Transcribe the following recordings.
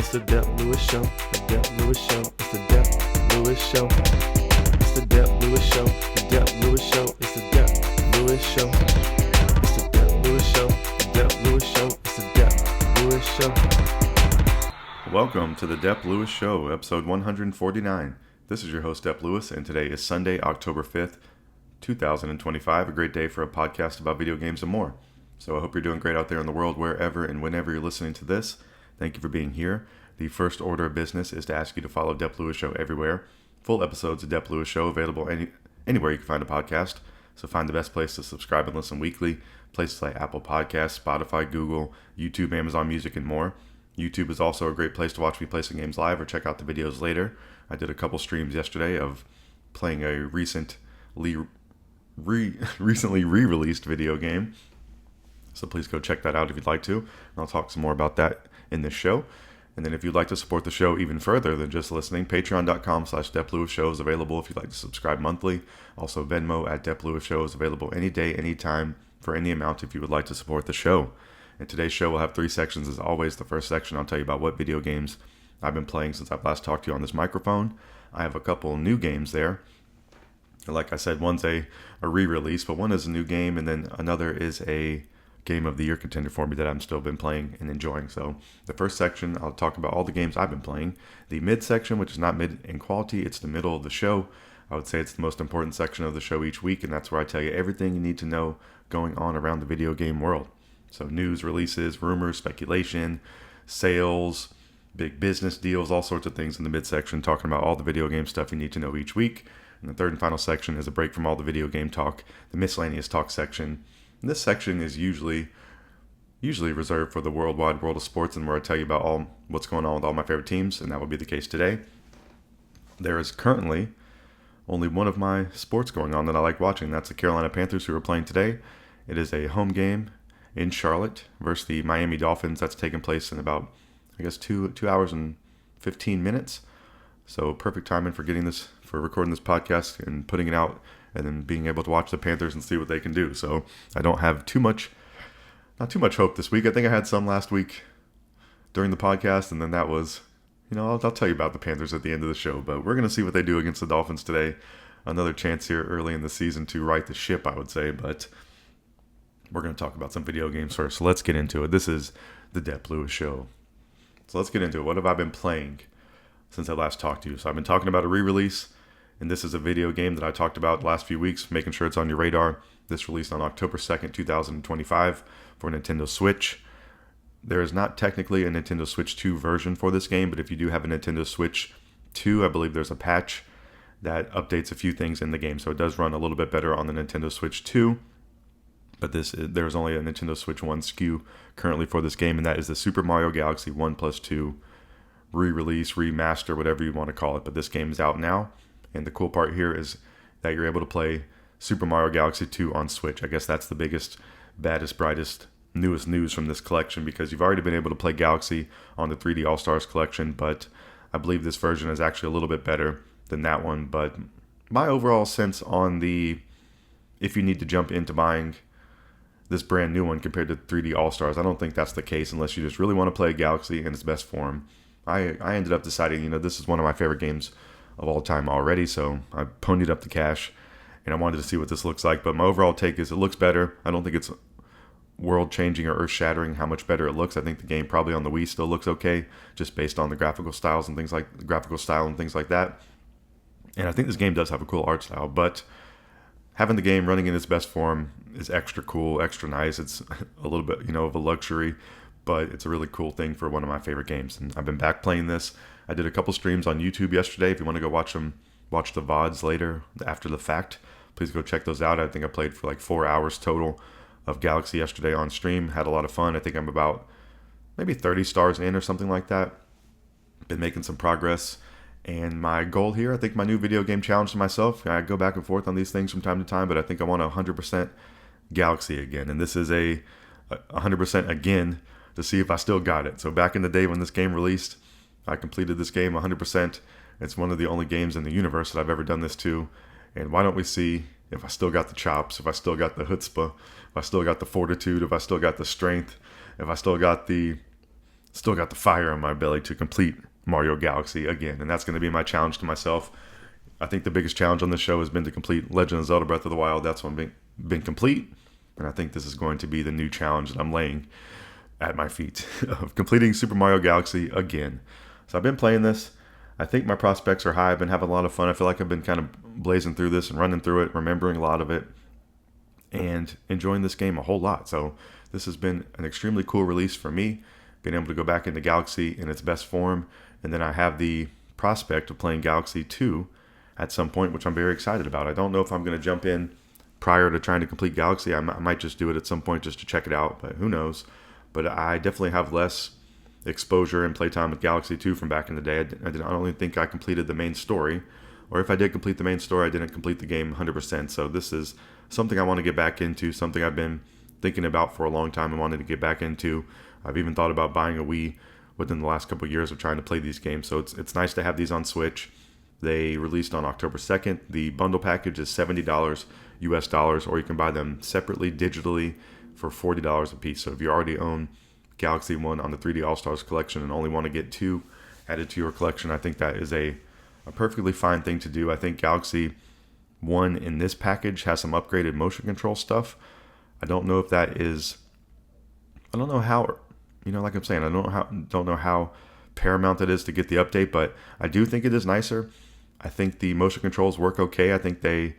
It's the Dep Lewis Show. The Dep Lewis Show. It's the Dep Lewis Show. It's the Dep Lewis Show. The Dep Lewis Show. It's the Dep Lewis Show. It's the Dep Lewis Show. The Dep Lewis Show. It's the Dep Lewis Show. Welcome to the Dep Lewis Show, episode 149. This is your host, Dep Lewis, and today is Sunday, October 5th, 2025. A great day for a podcast about video games and more. So I hope you're doing great out there in the world, wherever and whenever you're listening to this. Thank you for being here. The first order of business is to ask you to follow Dep Lewis Show everywhere. Full episodes of Dep Lewis Show available anywhere you can find a podcast. So find the best place to subscribe and listen weekly. Places like Apple Podcasts, Spotify, Google, YouTube, Amazon Music, and more. YouTube is also a great place to watch me play some games live or check out the videos later. I did a couple streams yesterday of playing a recently re-released video game. So please go check that out if you'd like to. And I'll talk some more about that in this show. And then if you'd like to support the show even further than just listening, patreon.com/Dep Lewis Show is available if you'd like to subscribe monthly. Also Venmo at Dep Lewis Show is available any day, anytime, for any amount if you would like to support the show. And today's show will have three sections. As always, the first section I'll tell you about what video games I've been playing since I've last talked to you on this microphone. I have a couple new games there. Like I said, one's a re-release, but one is a new game, and then another is a game of the year contender for me that I've still been playing and enjoying. So the first section, I'll talk about all the games I've been playing. The mid section, which is not mid in quality, it's the middle of the show. I would say it's the most important section of the show each week, and that's where I tell you everything you need to know going on around the video game world. So news, releases, rumors, speculation, sales, big business deals, all sorts of things in the midsection, talking about all the video game stuff you need to know each week. And the third and final section is a break from all the video game talk, the miscellaneous talk section. And this section is usually reserved for the worldwide world of sports, and where I tell you about all what's going on with all my favorite teams, and that will be the case today. There is currently only one of my sports going on that I like watching. That's the Carolina Panthers, who are playing today. It is a home game in Charlotte versus the Miami Dolphins. That's taking place in about, I guess, 2 hours and 15 minutes. So perfect timing for recording this podcast and putting it out, and then being able to watch the Panthers and see what they can do. So I don't have not too much hope this week. I think I had some last week during the podcast, and then that was, I'll tell you about the Panthers at the end of the show. But we're going to see what they do against the Dolphins today. Another chance here early in the season to right the ship, I would say. But we're going to talk about some video games first. So let's get into it. This is the Dep Lewis Show. So let's get into it. What have I been playing since I last talked to you? So I've been talking about a re-release, and this is a video game that I talked about the last few weeks, making sure it's on your radar. This released on October 2nd, 2025 for Nintendo Switch. There is not technically a Nintendo Switch 2 version for this game, but if you do have a Nintendo Switch 2, I believe there's a patch that updates a few things in the game. So it does run a little bit better on the Nintendo Switch 2. But there's only a Nintendo Switch 1 SKU currently for this game, and that is the Super Mario Galaxy 1+2 re-release, remaster, whatever you want to call it. But this game is out now, and the cool part here is that you're able to play Super Mario Galaxy 2 on Switch. I guess that's the biggest, baddest, brightest, newest news from this collection, because you've already been able to play Galaxy on the 3D All-Stars collection, but I believe this version is actually a little bit better than that one. But my overall sense on if you need to jump into buying this brand new one compared to 3D All-Stars, I don't think that's the case unless you just really want to play Galaxy in its best form. I ended up deciding, this is one of my favorite games of all time already, so I ponied up the cash, and I wanted to see what this looks like. But my overall take is it looks better. I don't think it's world-changing or earth-shattering how much better it looks. I think the game probably on the Wii still looks okay, just based on the graphical style and things like that. And I think this game does have a cool art style, but having the game running in its best form is extra cool, extra nice. It's a little bit, of a luxury, but it's a really cool thing for one of my favorite games. And I've been back playing this. I did a couple streams on YouTube yesterday. If you want to go watch the VODs later, after the fact, please go check those out. I think I played for like 4 hours total of Galaxy yesterday on stream. Had a lot of fun. I think I'm about maybe 30 stars in or something like that. Been making some progress. And my goal here, I think my new video game challenge to myself, I go back and forth on these things from time to time, but I think I want 100% Galaxy again. And this is a 100% again to see if I still got it. So back in the day when this game released, I completed this game 100%. It's one of the only games in the universe that I've ever done this to. And why don't we see if I still got the chops, if I still got the chutzpah, if I still got the fortitude, if I still got the strength, if I still got the still got the fire in my belly to complete Mario Galaxy again. And that's going to be my challenge to myself. I think the biggest challenge on this show has been to complete Legend of Zelda Breath of the Wild. That's one been complete. And I think this is going to be the new challenge that I'm laying at my feet of completing Super Mario Galaxy again. So I've been playing this. I think my prospects are high. I've been having a lot of fun. I feel like I've been kind of blazing through this and running through it, remembering a lot of it, and enjoying this game a whole lot. So this has been an extremely cool release for me, being able to go back into Galaxy in its best form. And then I have the prospect of playing Galaxy 2 at some point, which I'm very excited about. I don't know if I'm going to jump in prior to trying to complete Galaxy. I might just do it at some point just to check it out, but who knows. But I definitely have less exposure and playtime with Galaxy 2 from back in the day. I don't only think I completed the main story, or if I did complete the main story, I didn't complete the game 100%. So this is something I want to get back into, something I've been thinking about for a long time and wanted to get back into. I've even thought about buying a Wii within the last couple of years of trying to play these games. So it's nice to have these on Switch. They released on October 2nd. The bundle package is $70 US dollars, or you can buy them separately digitally for $40 a piece. So if you already own Galaxy 1 on the 3D All-Stars collection and only want to get 2 added to your collection, I think that is a perfectly fine thing to do. I think Galaxy 1 in this package has some upgraded motion control stuff. I don't know if that is, I don't know how, like I'm saying, I don't know how paramount it is to get the update, but I do think it is nicer. I think the motion controls work okay. I think they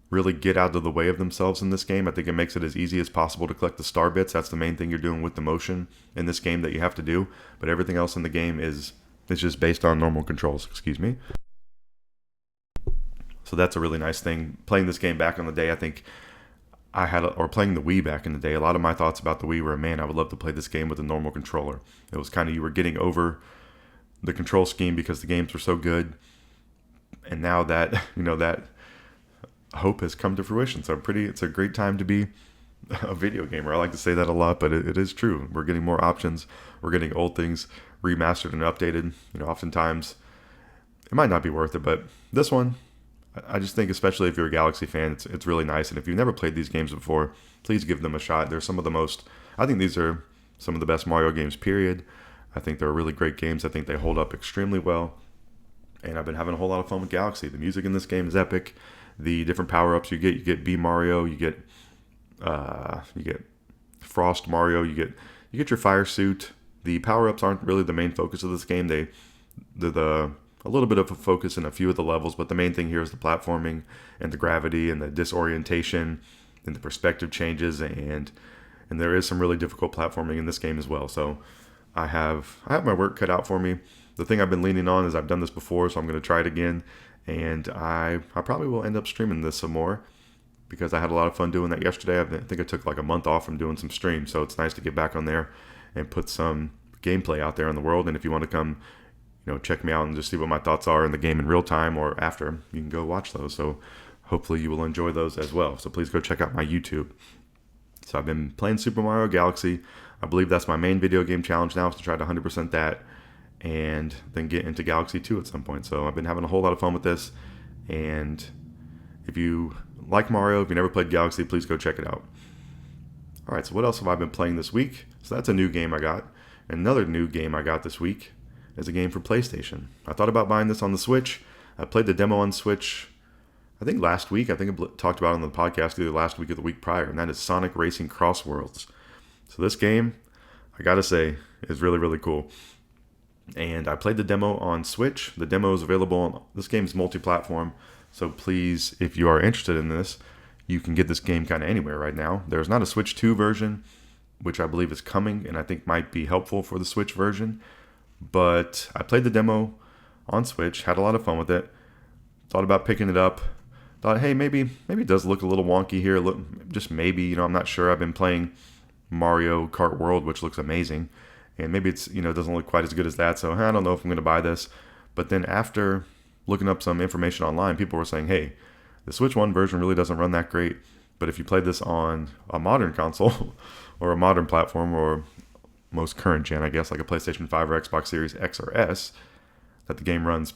really get out of the way of themselves in this game. I think it makes it as easy as possible to collect the star bits. That's the main thing you're doing with the motion in this game that you have to do. But everything else in the game is just based on normal controls. Excuse me. So that's a really nice thing. Playing this game back in the day, I think or playing the Wii back in the day, a lot of my thoughts about the Wii were, man, I would love to play this game with a normal controller. It was kind of, you were getting over the control scheme because the games were so good. And now that, that hope has come to fruition. So it's a great time to be a video gamer. I like to say that a lot, but it is true. We're getting more options. We're getting old things remastered and updated. Oftentimes it might not be worth it, but this one, I just think, especially if you're a Galaxy fan, it's really nice. And if you've never played these games before, please give them a shot. They're some of the most, I think these are some of the best Mario games, period. I think they're really great games. I think they hold up extremely well. And I've been having a whole lot of fun with Galaxy. The music in this game is epic. The different power-ups you get B Mario, you get Frost Mario, you get your fire suit. The power-ups aren't really the main focus of this game. They're a little bit of a focus in a few of the levels, but the main thing here is the platforming and the gravity and the disorientation and the perspective changes, and there is some really difficult platforming in this game as well. So I have my work cut out for me. The thing I've been leaning on is I've done this before, so I'm going to try it again, and I probably will end up streaming this some more because I had a lot of fun doing that yesterday. I think I took like a month off from doing some streams, so it's nice to get back on there and put some gameplay out there in the world. And if you want to come check me out and just see what my thoughts are in the game in real time or after, you can go watch those. So hopefully you will enjoy those as well. So please go check out my YouTube. So I've been playing Super Mario Galaxy. I believe that's my main video game challenge now, is to try to 100% that and then get into Galaxy 2 at some point. So I've been having a whole lot of fun with this. And if you like Mario, if you never played Galaxy, please go check it out. All right, so what else have I been playing this week? So that's a new game I got. Another new game I got this week is a game for PlayStation. I thought about buying this on the Switch. I played the demo on Switch, I think last week. I think I talked about it on the podcast either last week or the week prior, and that is Sonic Racing CrossWorlds. So this game, I gotta say, is really, really cool. And I played the demo on Switch. The demo is available on, this game is multi-platform, so please, if you are interested in this, you can get this game kind of anywhere right now. There's not a Switch 2 version, which I believe is coming, and I think might be helpful for the Switch version. But I played the demo on Switch, had a lot of fun with it, thought about picking it up, thought, hey, maybe it does look a little wonky here, just maybe, I'm not sure. I've been playing Mario Kart World, which looks amazing, and maybe it's, it doesn't look quite as good as that, so I don't know if I'm going to buy this. But then after looking up some information online, people were saying, hey, the Switch 1 version really doesn't run that great, but if you play this on a modern console or a modern platform, or most current gen, I guess, like a PlayStation 5 or Xbox Series X or S, that the game runs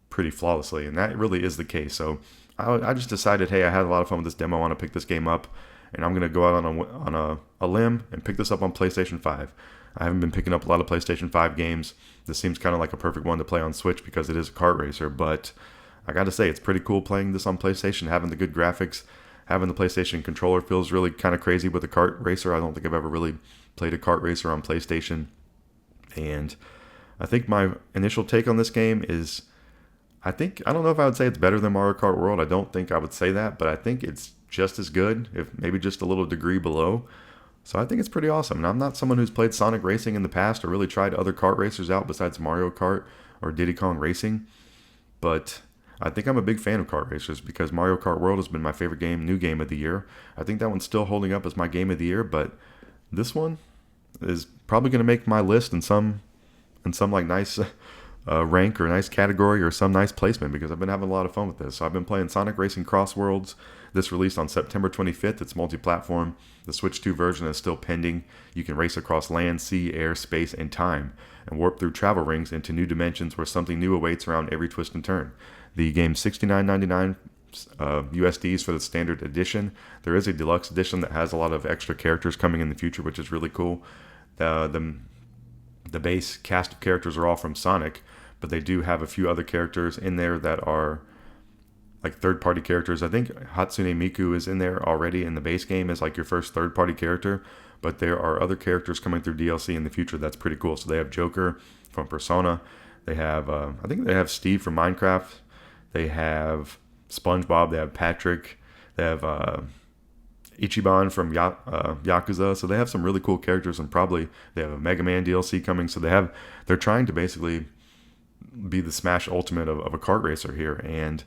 pretty flawlessly, and that really is the case. So I just decided, hey, I had a lot of fun with this demo, I want to pick this game up and I'm gonna go out on a limb and pick this up on PlayStation 5. I haven't been picking up a lot of PlayStation 5 games. This seems kind of like a perfect one to play on Switch because it is a kart racer, but I gotta say, it's pretty cool playing this on PlayStation, having the good graphics. Having the PlayStation controller feels really kind of crazy with a kart racer. I don't think I've ever really played a kart racer on PlayStation. And I think my initial take on this game is, I don't know if I would say it's better than Mario Kart World. I don't think I would say that, but I think it's just as good, if maybe just a little degree below. So I think it's pretty awesome. And I'm not someone who's played Sonic Racing in the past or really tried other kart racers out besides Mario Kart or Diddy Kong Racing. But I think I'm a big fan of kart racers because Mario Kart World has been my favorite game, new game of the year. I think that one's still holding up as my game of the year, but this one is probably going to make my list in some like nice rank or nice category or some nice placement because I've been having a lot of fun with this. So I've been playing Sonic Racing CrossWorlds. This released on September 25th. It's multi-platform. The Switch 2 version is still pending. You can race across land, sea, air, space, and time and warp through travel rings into new dimensions where something new awaits around every twist and turn. The game's $69.99 USDs for the standard edition. There is a deluxe edition that has a lot of extra characters coming in the future, which is really cool. The base cast of characters are all from Sonic, but they do have a few other characters in there that are like third-party characters. I think Hatsune Miku is in there already in the base game as like your first third-party character, but there are other characters coming through DLC in the future that's pretty cool. So they have Joker from Persona. They have, I think they have Steve from Minecraft. They have SpongeBob. They have Patrick. They have Ichiban from Yakuza. So they have some really cool characters, and probably they have a Mega Man DLC coming. So they're trying to basically be the Smash Ultimate of a kart racer here, and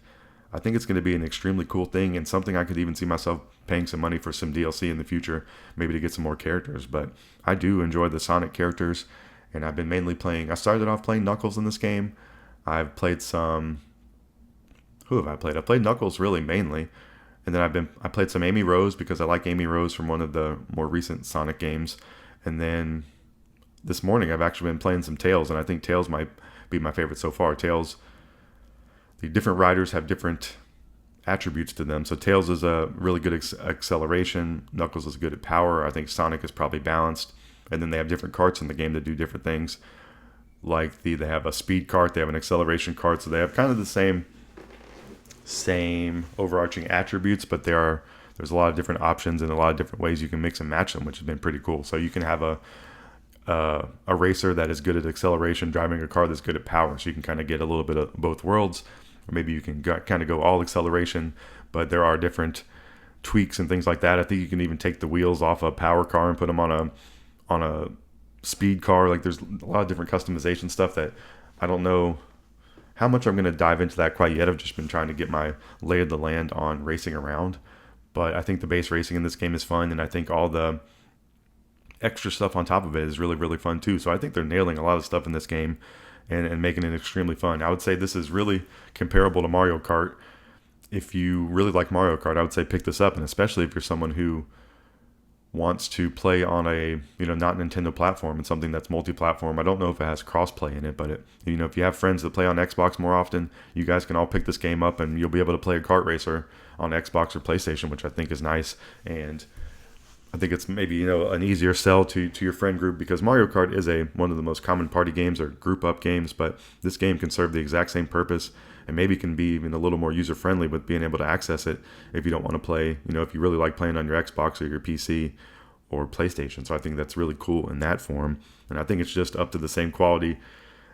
I think it's going to be an extremely cool thing and something I could even see myself paying some money for some DLC in the future, maybe to get some more characters. But I do enjoy the Sonic characters, and I've been mainly playing. I started off playing Knuckles in this game. I've played some. Who have I played? I played Knuckles really mainly, and then I played some Amy Rose because I like Amy Rose from one of the more recent Sonic games, and then this morning I've actually been playing some Tails, and I think Tails might be my favorite so far. Tails, the different riders have different attributes to them. So Tails is a really good acceleration. Knuckles is good at power. I think Sonic is probably balanced, and then they have different karts in the game that do different things. Like they have a speed kart, they have an acceleration kart, so they have kind of the same overarching attributes, but there's a lot of different options and a lot of different ways you can mix and match them, which has been pretty cool. So you can have a racer that is good at acceleration driving a car that's good at power, so you can kind of get a little bit of both worlds, or maybe you can kind of go all acceleration, but there are different tweaks and things like that. I think you can even take the wheels off a power car and put them on a speed car. Like there's a lot of different customization stuff that I don't know how much I'm going to dive into that quite yet. I've just been trying to get my lay of the land on racing around. But I think the base racing in this game is fun, and I think all the extra stuff on top of it is really, really fun too. So I think they're nailing a lot of stuff in this game and making it extremely fun. I would say this is really comparable to Mario Kart. If you really like Mario Kart, I would say pick this up, and especially if you're someone who wants to play on a not Nintendo platform and something that's multi-platform. I don't know if it has cross-play in it, but if you have friends that play on Xbox more often, you guys can all pick this game up and you'll be able to play a kart racer on Xbox or PlayStation, which I think is nice. And I think it's maybe an easier sell to your friend group, because Mario Kart is one of the most common party games or group up games, but this game can serve the exact same purpose and maybe can be even a little more user friendly with being able to access it if you don't want to play, if you really like playing on your Xbox or your PC or PlayStation. So I think that's really cool in that form, and I think it's just up to the same quality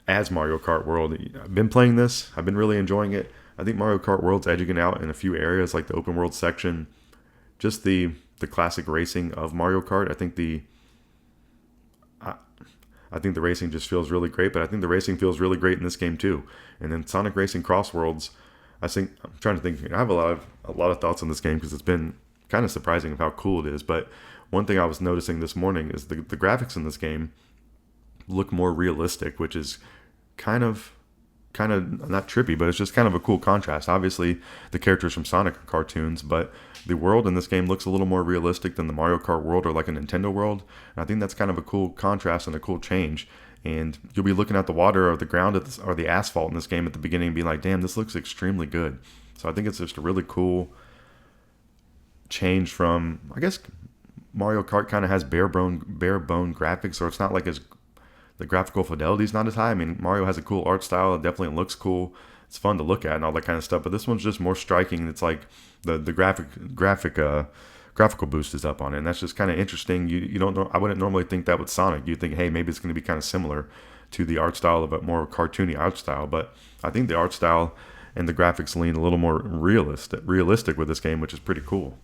as Mario Kart World. I've been playing this, I've been really enjoying it. I think Mario Kart World's edging out in a few areas, like the open world section, just the classic racing of Mario Kart. I think the racing just feels really great, but I think the racing feels really great in this game too. And then Sonic Racing CrossWorlds, I'm trying to think. I have a lot of thoughts on this game because it's been kind of surprising of how cool it is. But one thing I was noticing this morning is the graphics in this game look more realistic, which is kind of not trippy, but it's just kind of a cool contrast. Obviously, the characters from Sonic are cartoons, but the world in this game looks a little more realistic than the Mario Kart world or like a Nintendo world. And I think that's kind of a cool contrast and a cool change. And you'll be looking at the water or the ground or the asphalt in this game at the beginning and be like, damn, this looks extremely good. So I think it's just a really cool change from, I guess Mario Kart kind of has bare bone graphics, so it's not like the graphical fidelity is not as high. I mean, Mario has a cool art style. It definitely looks cool. It's fun to look at and all that kind of stuff. But this one's just more striking. It's like the graphical boost is up on it, and that's just kind of interesting. You don't know. I wouldn't normally think that with Sonic. You'd think, hey, maybe it's going to be kind of similar to the art style of a more cartoony art style. But I think the art style and the graphics lean a little more realistic with this game, which is pretty cool.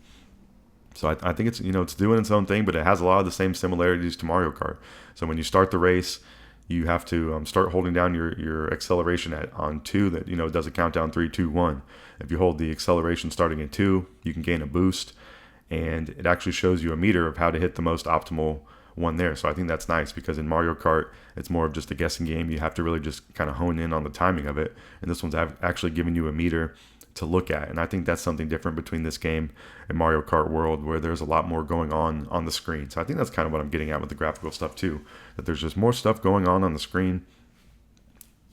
So I think it's it's doing its own thing, but it has a lot of the same similarities to Mario Kart. So when you start the race, you have to start holding down your acceleration on 2. That it does a countdown 3, 2, 1. If you hold the acceleration starting at 2, you can gain a boost, and it actually shows you a meter of how to hit the most optimal one there. So I think that's nice, because in Mario Kart it's more of just a guessing game. You have to really just kind of hone in on the timing of it, and this one's actually giving you a meter to look at. And I think that's something different between this game and Mario Kart World, where there's a lot more going on the screen. So I think that's kind of what I'm getting at with the graphical stuff too, that there's just more stuff going on the screen,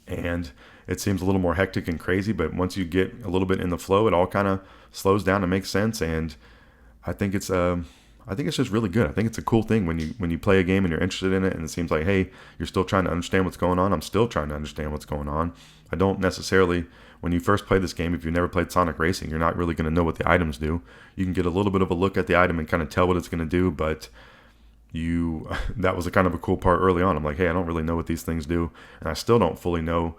and it seems a little more hectic and crazy, but once you get a little bit in the flow, it all kind of slows down and makes sense. And I think it's just really good. I think it's a cool thing when you play a game and you're interested in it, and it seems like, hey, you're still trying to understand what's going on. I'm still trying to understand what's going on. I don't necessarily, when you first play this game, if you've never played Sonic Racing, you're not really going to know what the items do. You can get a little bit of a look at the item and kind of tell what it's going to do, but that was a kind of a cool part early on. I'm like, hey, I don't really know what these things do, and I still don't fully know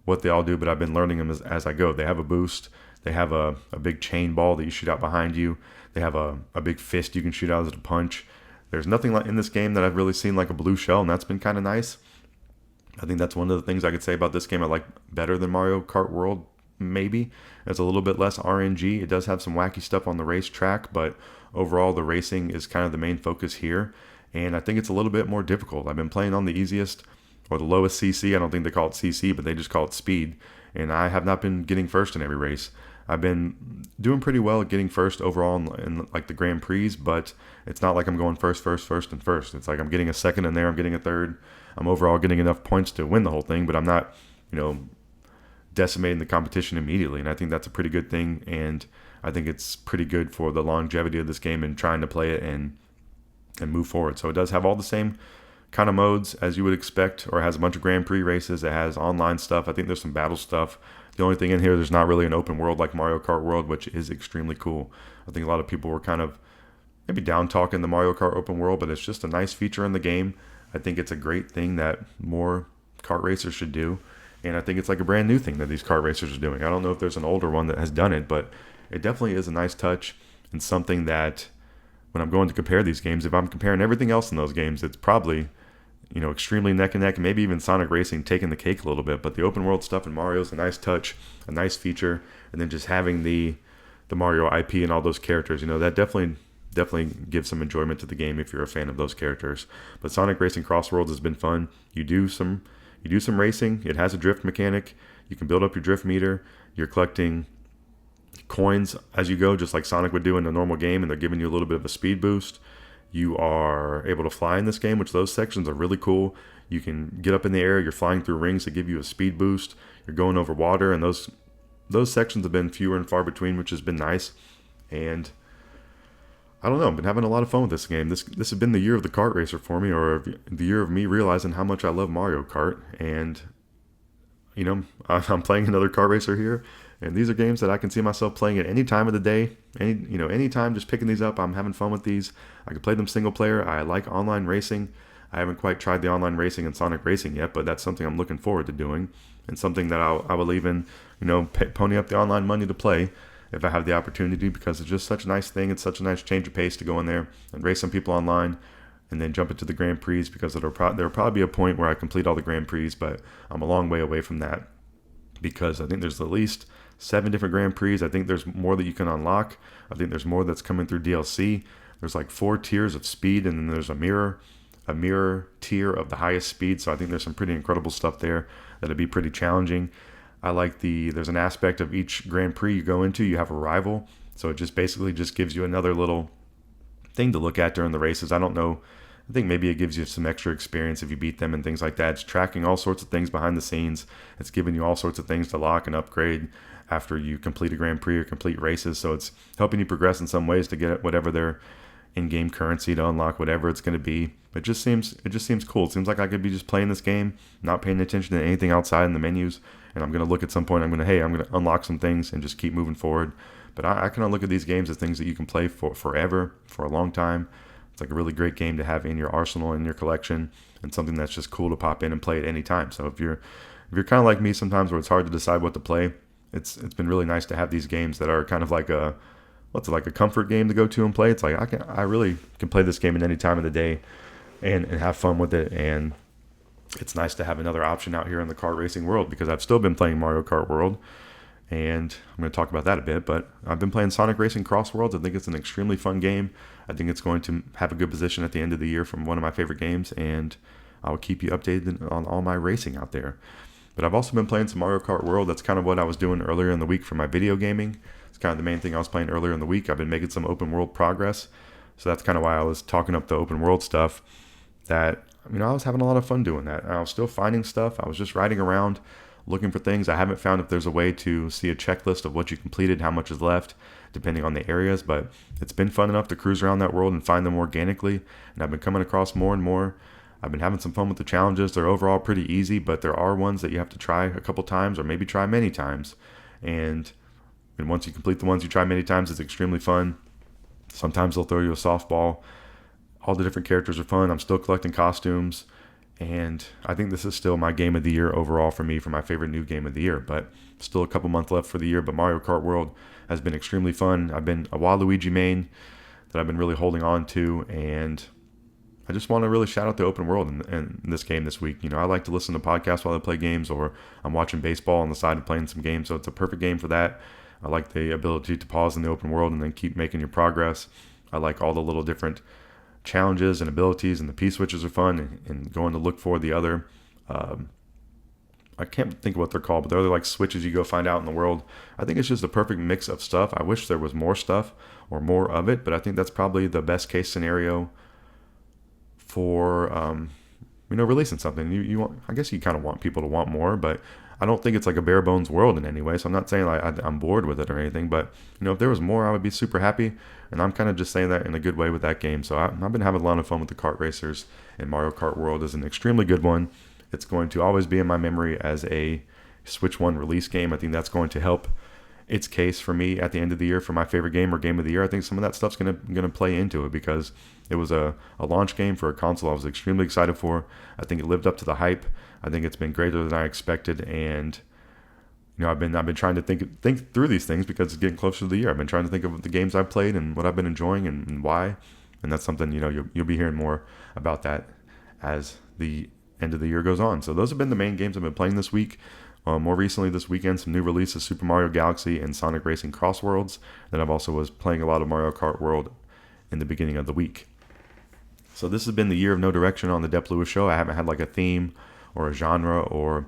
what they all do, but I've been learning them as I go. They have a boost. They have a big chain ball that you shoot out behind you. They have a big fist you can shoot out as a punch. There's nothing like in this game that I've really seen like a blue shell, and that's been kind of nice. I think that's one of the things I could say about this game I like better than Mario Kart World, maybe. It's a little bit less RNG. It does have some wacky stuff on the racetrack, but overall the racing is kind of the main focus here. And I think it's a little bit more difficult. I've been playing on the easiest or the lowest CC. I don't think they call it CC, but they just call it speed. And I have not been getting first in every race. I've been doing pretty well at getting first overall in like the Grand Prix, but it's not like I'm going first. It's like I'm getting a second in there, I'm getting a third. I'm overall getting enough points to win the whole thing, but I'm not, decimating the competition immediately. And I think that's a pretty good thing, and I think it's pretty good for the longevity of this game and trying to play it and move forward. So it does have all the same kind of modes as you would expect, or it has a bunch of Grand Prix races. It has online stuff. I think there's some battle stuff. The only thing in here, there's not really an open world like Mario Kart World, which is extremely cool. I think a lot of people were kind of maybe down talking the Mario Kart open world, but it's just a nice feature in the game. I think it's a great thing that more kart racers should do, and I think it's like a brand new thing that these kart racers are doing. I don't know if there's an older one that has done it, but it definitely is a nice touch and something that when I'm going to compare these games, if I'm comparing everything else in those games, it's probably extremely neck and neck, and maybe even Sonic Racing taking the cake a little bit. But the open world stuff in Mario is a nice touch, a nice feature, and then just having the Mario IP and all those characters, that definitely gives some enjoyment to the game if you're a fan of those characters. But Sonic Racing CrossWorlds has been fun. You do some racing. It has a drift mechanic. You can build up your drift meter. You're collecting coins as you go, just like Sonic would do in a normal game, and they're giving you a little bit of a speed boost. You are able to fly in this game, which those sections are really cool. You can get up in the air. You're flying through rings that give you a speed boost. You're going over water, and those sections have been fewer and far between, which has been nice. And I don't know, I've been having a lot of fun with this game. This has been the year of the kart racer for me, or the year of me realizing how much I love Mario Kart. And I'm playing another kart racer here, and these are games that I can see myself playing at any time of the day. Anytime, just picking these up. I'm having fun with these. I can play them single player. I like online racing. I haven't quite tried the online racing in Sonic Racing yet, but that's something I'm looking forward to doing, and something that I will even, pony up the online money to play if I have the opportunity, because it's just such a nice thing. It's such a nice change of pace to go in there and race some people online, and then jump into the Grand Prix, because there'll probably be a point where I complete all the Grand Prix, but I'm a long way away from that, because I think there's at least 7 different Grand Prix. I think there's more that you can unlock. I think there's more that's coming through DLC. There's like 4 tiers of speed, and then there's a mirror tier of the highest speed. So I think there's some pretty incredible stuff there that'd be pretty challenging. I like there's an aspect of each Grand Prix you go into, you have a rival. So it just basically just gives you another little thing to look at during the races. I don't know. I think maybe it gives you some extra experience if you beat them and things like that. It's tracking all sorts of things behind the scenes. It's giving you all sorts of things to lock and upgrade after you complete a Grand Prix or complete races. So it's helping you progress in some ways to get whatever their in-game currency to unlock whatever it's going to be. It just seems cool. It seems like I could be just playing this game, not paying attention to anything outside in the menus, and I'm going to look at some point, I'm going to unlock some things and just keep moving forward. But I kind of look at these games as things that you can play for forever, for a long time. It's like a really great game to have in your arsenal, in your collection, and something that's just cool to pop in and play at any time. So if you're kind of like me sometimes where it's hard to decide what to play, it's been really nice to have these games that are kind of like a comfort game to go to and play. It's like I really can play this game at any time of the day and have fun with it. And it's nice to have another option out here in the kart racing world, because I've still been playing Mario Kart World, and I'm going to talk about that a bit. But I've been playing Sonic Racing CrossWorlds. I think it's an extremely fun game. I think it's going to have a good position at the end of the year from one of my favorite games, and I will keep you updated on all my racing out there. But I've also been playing some Mario Kart World. That's kind of what I was doing earlier in the week for my video gaming. It's kind of the main thing I was playing earlier in the week. I've been making some open world progress. So that's kind of why I was talking up the open world stuff. That, I was having a lot of fun doing that. I was still finding stuff. I was just riding around looking for things. I haven't found if there's a way to see a checklist of what you completed, how much is left, depending on the areas. But it's been fun enough to cruise around that world and find them organically. And I've been coming across more and more. I've been having some fun with the challenges. They're overall pretty easy, but there are ones that you have to try a couple times or maybe try many times. And once you complete the ones you try many times, it's extremely fun. Sometimes they'll throw you a softball. All the different characters are fun. I'm still collecting costumes. And I think this is still my game of the year overall for me, for my favorite new game of the year. But still a couple months left for the year. But Mario Kart World has been extremely fun. I've been a Waluigi main that I've been really holding on to. And I just want to really shout out the open world in this game this week. I like to listen to podcasts while I play games, or I'm watching baseball on the side of playing some games. So it's a perfect game for that. I like the ability to pause in the open world and then keep making your progress. I like all the little different challenges and abilities, and the P-switches are fun, and going to look for the other, I can't think of what they're called, but they're like switches you go find out in the world. I think it's just a perfect mix of stuff. I wish there was more stuff or more of it, but I think that's probably the best case scenario for releasing something. You want, I guess you kind of want people to want more, but I don't think it's like a bare bones world in any way. So I'm not saying like I'm bored with it or anything, but if there was more, I would be super happy. And I'm kind of just saying that in a good way with that game. So I've been having a lot of fun with the kart racers, and Mario Kart World is an extremely good one. It's going to always be in my memory as a Switch 1 release game. I think that's going to help its case for me at the end of the year for my favorite game or game of the year. I think some of that stuff's gonna play into it, because it was a launch game for a console I was extremely excited for. I think it lived up to the hype. I think it's been greater than I expected, and I've been trying to think through these things, because it's getting closer to the year. I've been trying to think of the games I've played and what I've been enjoying and why, and that's something you'll be hearing more about that as the end of the year goes on. So those have been the main games I've been playing this week. More recently this weekend, some new releases: Super Mario Galaxy and Sonic Racing CrossWorlds. Then I've also was playing a lot of Mario Kart World in the beginning of the week. So this has been the year of no direction on the Dep Lewis Show. I haven't had like a theme or a genre or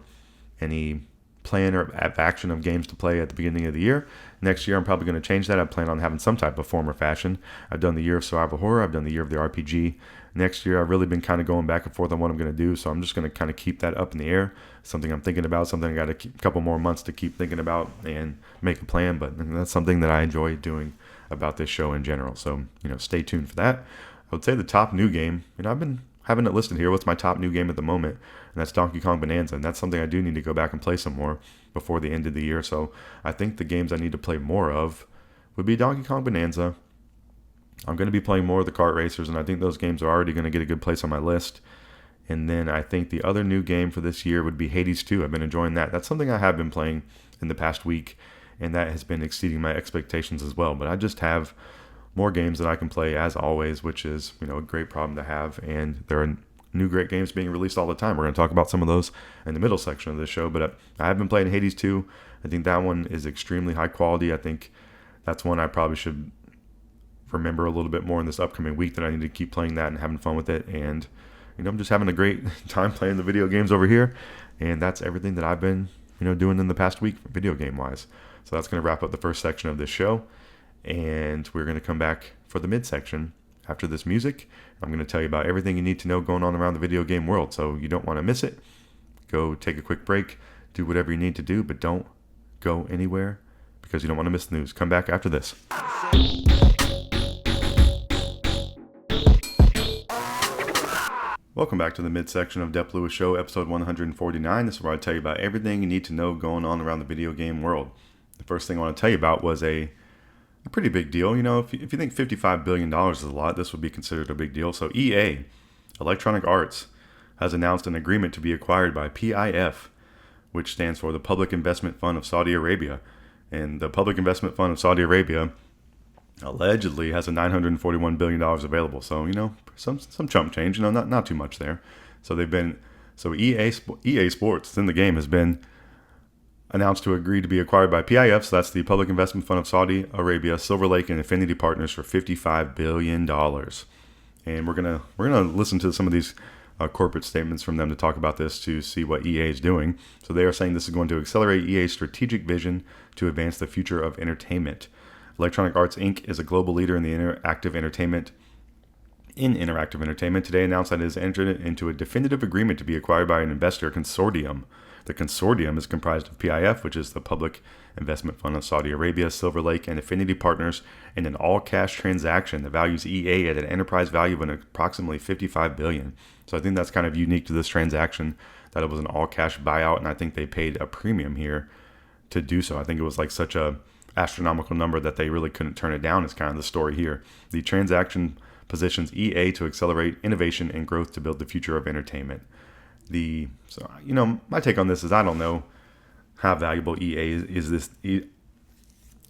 any plan or action of games to play at the beginning of the year. Next year, I'm probably going to change that. I plan on having some type of form or fashion. I've done the year of survival horror. I've done the year of the RPG. Next year, I've really been kind of going back and forth on what I'm going to do. So I'm just going to kind of keep that up in the air. Something I'm thinking about, something I got a couple more months to keep thinking about and make a plan. But that's something that I enjoy doing about this show in general. So, stay tuned for that. I would say the top new game, I've been having it listed here. What's my top new game at the moment? And that's Donkey Kong Bonanza. And that's something I do need to go back and play some more before the end of the year. So I think the games I need to play more of would be Donkey Kong Bonanza. I'm going to be playing more of the kart racers, and I think those games are already going to get a good place on my list. And then I think the other new game for this year would be Hades 2. I've been enjoying that. That's something I have been playing in the past week, and that has been exceeding my expectations as well. But I just have more games that I can play, as always, which is a great problem to have. And there are new great games being released all the time. We're going to talk about some of those in the middle section of this show. But I have been playing Hades 2. I think that one is extremely high quality. I think that's one I probably should remember a little bit more in this upcoming week, that I need to keep playing that and having fun with it. And I'm just having a great time playing the video games over here. And that's everything that I've been doing in the past week video game wise. So that's going to wrap up the first section of this show, and we're going to come back for the midsection after this music. I'm going to tell you about everything you need to know going on around the video game world, so you don't want to miss it. Go take a quick break, do whatever you need to do, but don't go anywhere. because you don't want to miss the news. Come back after this. Welcome back to the midsection of Dep Lewis Show, episode 149. This is where I tell you about everything you need to know going on around the video game world. The first thing I want to tell you about was a pretty big deal. You know, if you think $55 billion is a lot, this would be considered a big deal. So EA, Electronic Arts, has announced an agreement to be acquired by PIF, which stands for the Public Investment Fund of Saudi Arabia. And the Public Investment Fund of Saudi Arabia allegedly has a $941 billion available. So, you know, some chump change, you know, not too much there. So EA Sports, it's in the game, has been announced to agree to be acquired by PIF. So that's the Public Investment Fund of Saudi Arabia, Silver Lake, and Affinity Partners for $55 billion. And we're gonna listen to some of these corporate statements from them to talk about this, to see what EA is doing. So they are saying this is going to accelerate EA's strategic vision to advance the future of entertainment. Electronic Arts Inc. is a global leader in the interactive entertainment. Today announced that it has entered into a definitive agreement to be acquired by an investor consortium. The consortium is comprised of PIF, which is the Public Investment Fund of Saudi Arabia, Silver Lake, and Affinity Partners, in an all-cash transaction that values EA at an enterprise value of approximately $55 billion. So I think that's kind of unique to this transaction, that it was an all-cash buyout, and I think they paid a premium here to do so. I think it was like such a astronomical number that they really couldn't turn it down, is kind of the story here. The transaction positions EA to accelerate innovation and growth to build the future of entertainment. So, you know, my take on this is I don't know how valuable EA is this, you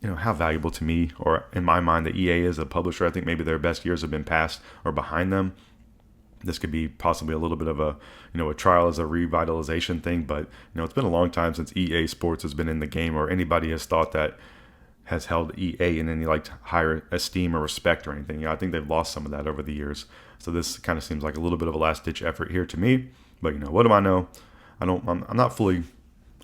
know, how valuable to me, or in my mind, that EA is a publisher. I think maybe their best years have been past or behind them. This could be possibly a little bit of a trial as a revitalization thing, but, you know, it's been a long time since EA Sports has been in the game, or anybody has thought that has held EA in any like higher esteem or respect or anything. You know, I think they've lost some of that over the years. So this kind of seems like a little bit of a last ditch effort here to me. But, you know, what do I know? I'm not fully.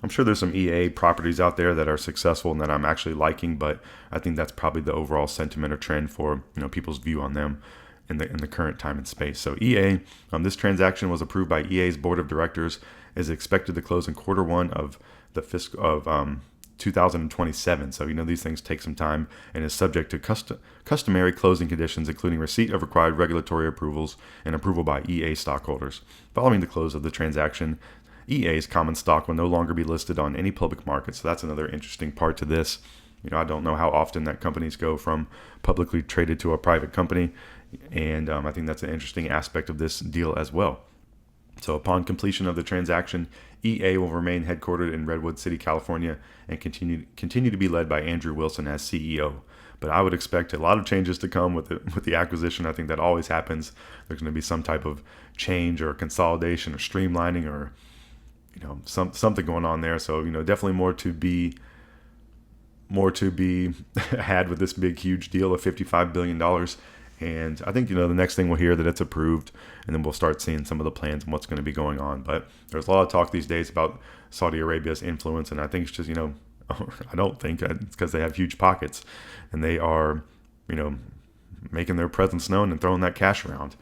I'm sure there's some EA properties out there that are successful and that I'm actually liking, but I think that's probably the overall sentiment or trend for, you know, people's view on them in the current time and space. So EA, this transaction was approved by EA's board of directors, is expected to close in Q1 of the fiscal of 2027. So, you know, these things take some time, and is subject to customary closing conditions, including receipt of required regulatory approvals and approval by EA stockholders. Following the close of the transaction, EA's common stock will no longer be listed on any public market. So that's another interesting part to this. You know, I don't know how often that companies go from publicly traded to a private company, and I think that's an interesting aspect of this deal as well. So upon completion of the transaction, EA will remain headquartered in Redwood City, California, and continue to be led by Andrew Wilson as CEO. But I would expect a lot of changes to come with the acquisition. I think that always happens. There's going to be some type of change or consolidation or streamlining, or, you know, something going on there. So, you know, definitely more to be had with this big, huge deal of $55 billion. And I think, you know, the next thing we'll hear that it's approved, and then we'll start seeing some of the plans and what's going to be going on. But there's a lot of talk these days about Saudi Arabia's influence, and I think it's just, you know, I don't think it's because they have huge pockets, and they are, you know, making their presence known and throwing that cash around.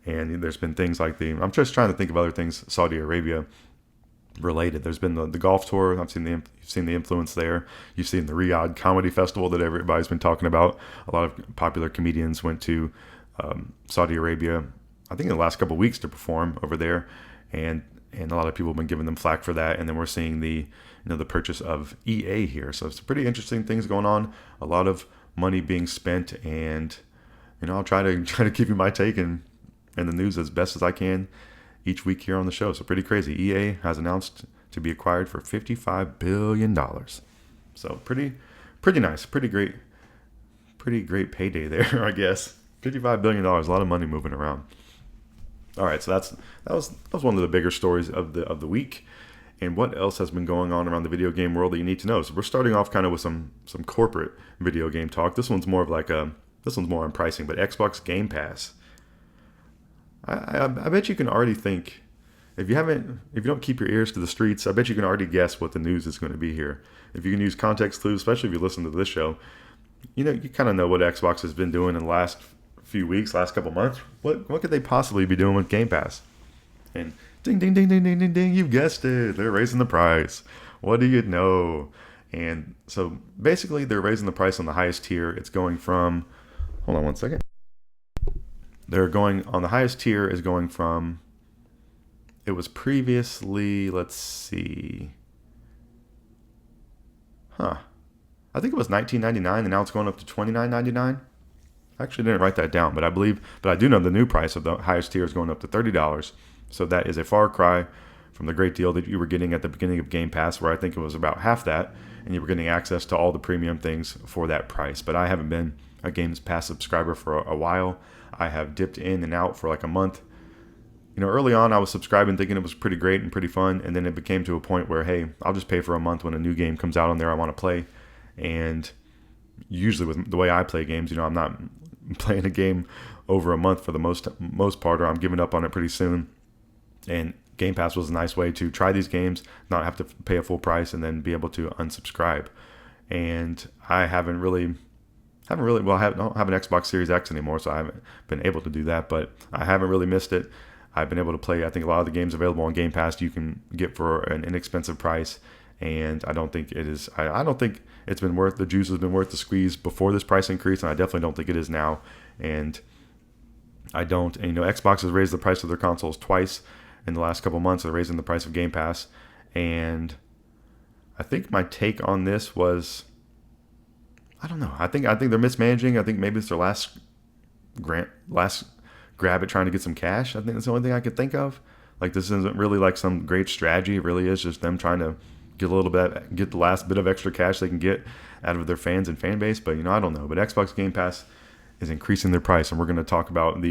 And there's been things like I'm just trying to think of other things Saudi Arabia related. There's been the golf tour. You've seen the influence there. You've seen the Riyadh Comedy Festival that everybody's been talking about. A lot of popular comedians went to Saudi Arabia, I think, in the last couple of weeks to perform over there, and a lot of people have been giving them flack for that. And then we're seeing the purchase of EA here. So it's pretty interesting things going on. A lot of money being spent, and, you know, I'll try to give you my take and the news as best as I can each week here on the show. So pretty crazy. EA has announced to be acquired for $55 billion. So pretty nice, pretty great payday there, I guess. $55 billion, a lot of money moving around. All right, so that was one of the bigger stories of the week. And what else has been going on around the video game world that you need to know? So we're starting off kind of with some corporate video game talk. This one's more on pricing, but Xbox Game Pass. I bet you can already think, if you don't keep your ears to the streets, I bet you can already guess what the news is going to be here. If you can use context clues, especially if you listen to this show, you know, you kind of know what Xbox has been doing in the last few weeks, last couple months. What could they possibly be doing with Game Pass? And ding, ding, ding, ding, ding, ding, ding, you've guessed it. They're raising the price. What do you know? And so basically they're raising the price on the highest tier. It's going from, hold on one second. They're going on the highest tier is going from, it was previously, let's see. I think it was $19.99 and now it's going up to $29.99. I actually didn't write that down, but I do know the new price of the highest tier is going up to $30. So that is a far cry from the great deal that you were getting at the beginning of Game Pass, where I think it was about half that, and you were getting access to all the premium things for that price. But I haven't been a Game Pass subscriber for a while. I have dipped in and out for like a month. Early on I was subscribing thinking it was pretty great and pretty fun, and then it became to a point where, hey, I'll just pay for a month when a new game comes out on there I want to play. And usually with the way I play games, I'm not playing a game over a month for the most part, or I'm giving up on it pretty soon. And Game Pass was a nice way to try these games, not have to pay a full price, and then be able to unsubscribe. And I don't have an Xbox Series X anymore, so I haven't been able to do that, but I haven't really missed it. I've been able to play, I think, a lot of the games available on Game Pass you can get for an inexpensive price, and I don't think it's been worth, the juice has been worth the squeeze before this price increase, and I definitely don't think it is now. And Xbox has raised the price of their consoles twice in the last couple months. They're raising the price of Game Pass, and I think my take on this was, I don't know. I think they're mismanaging. I think maybe it's their last grab at trying to get some cash. I think that's the only thing I could think of. Like, this isn't really like some great strategy. It really is just them trying to get the last bit of extra cash they can get out of their fans and fan base. But I don't know. But Xbox Game Pass is increasing their price, and we're going to talk about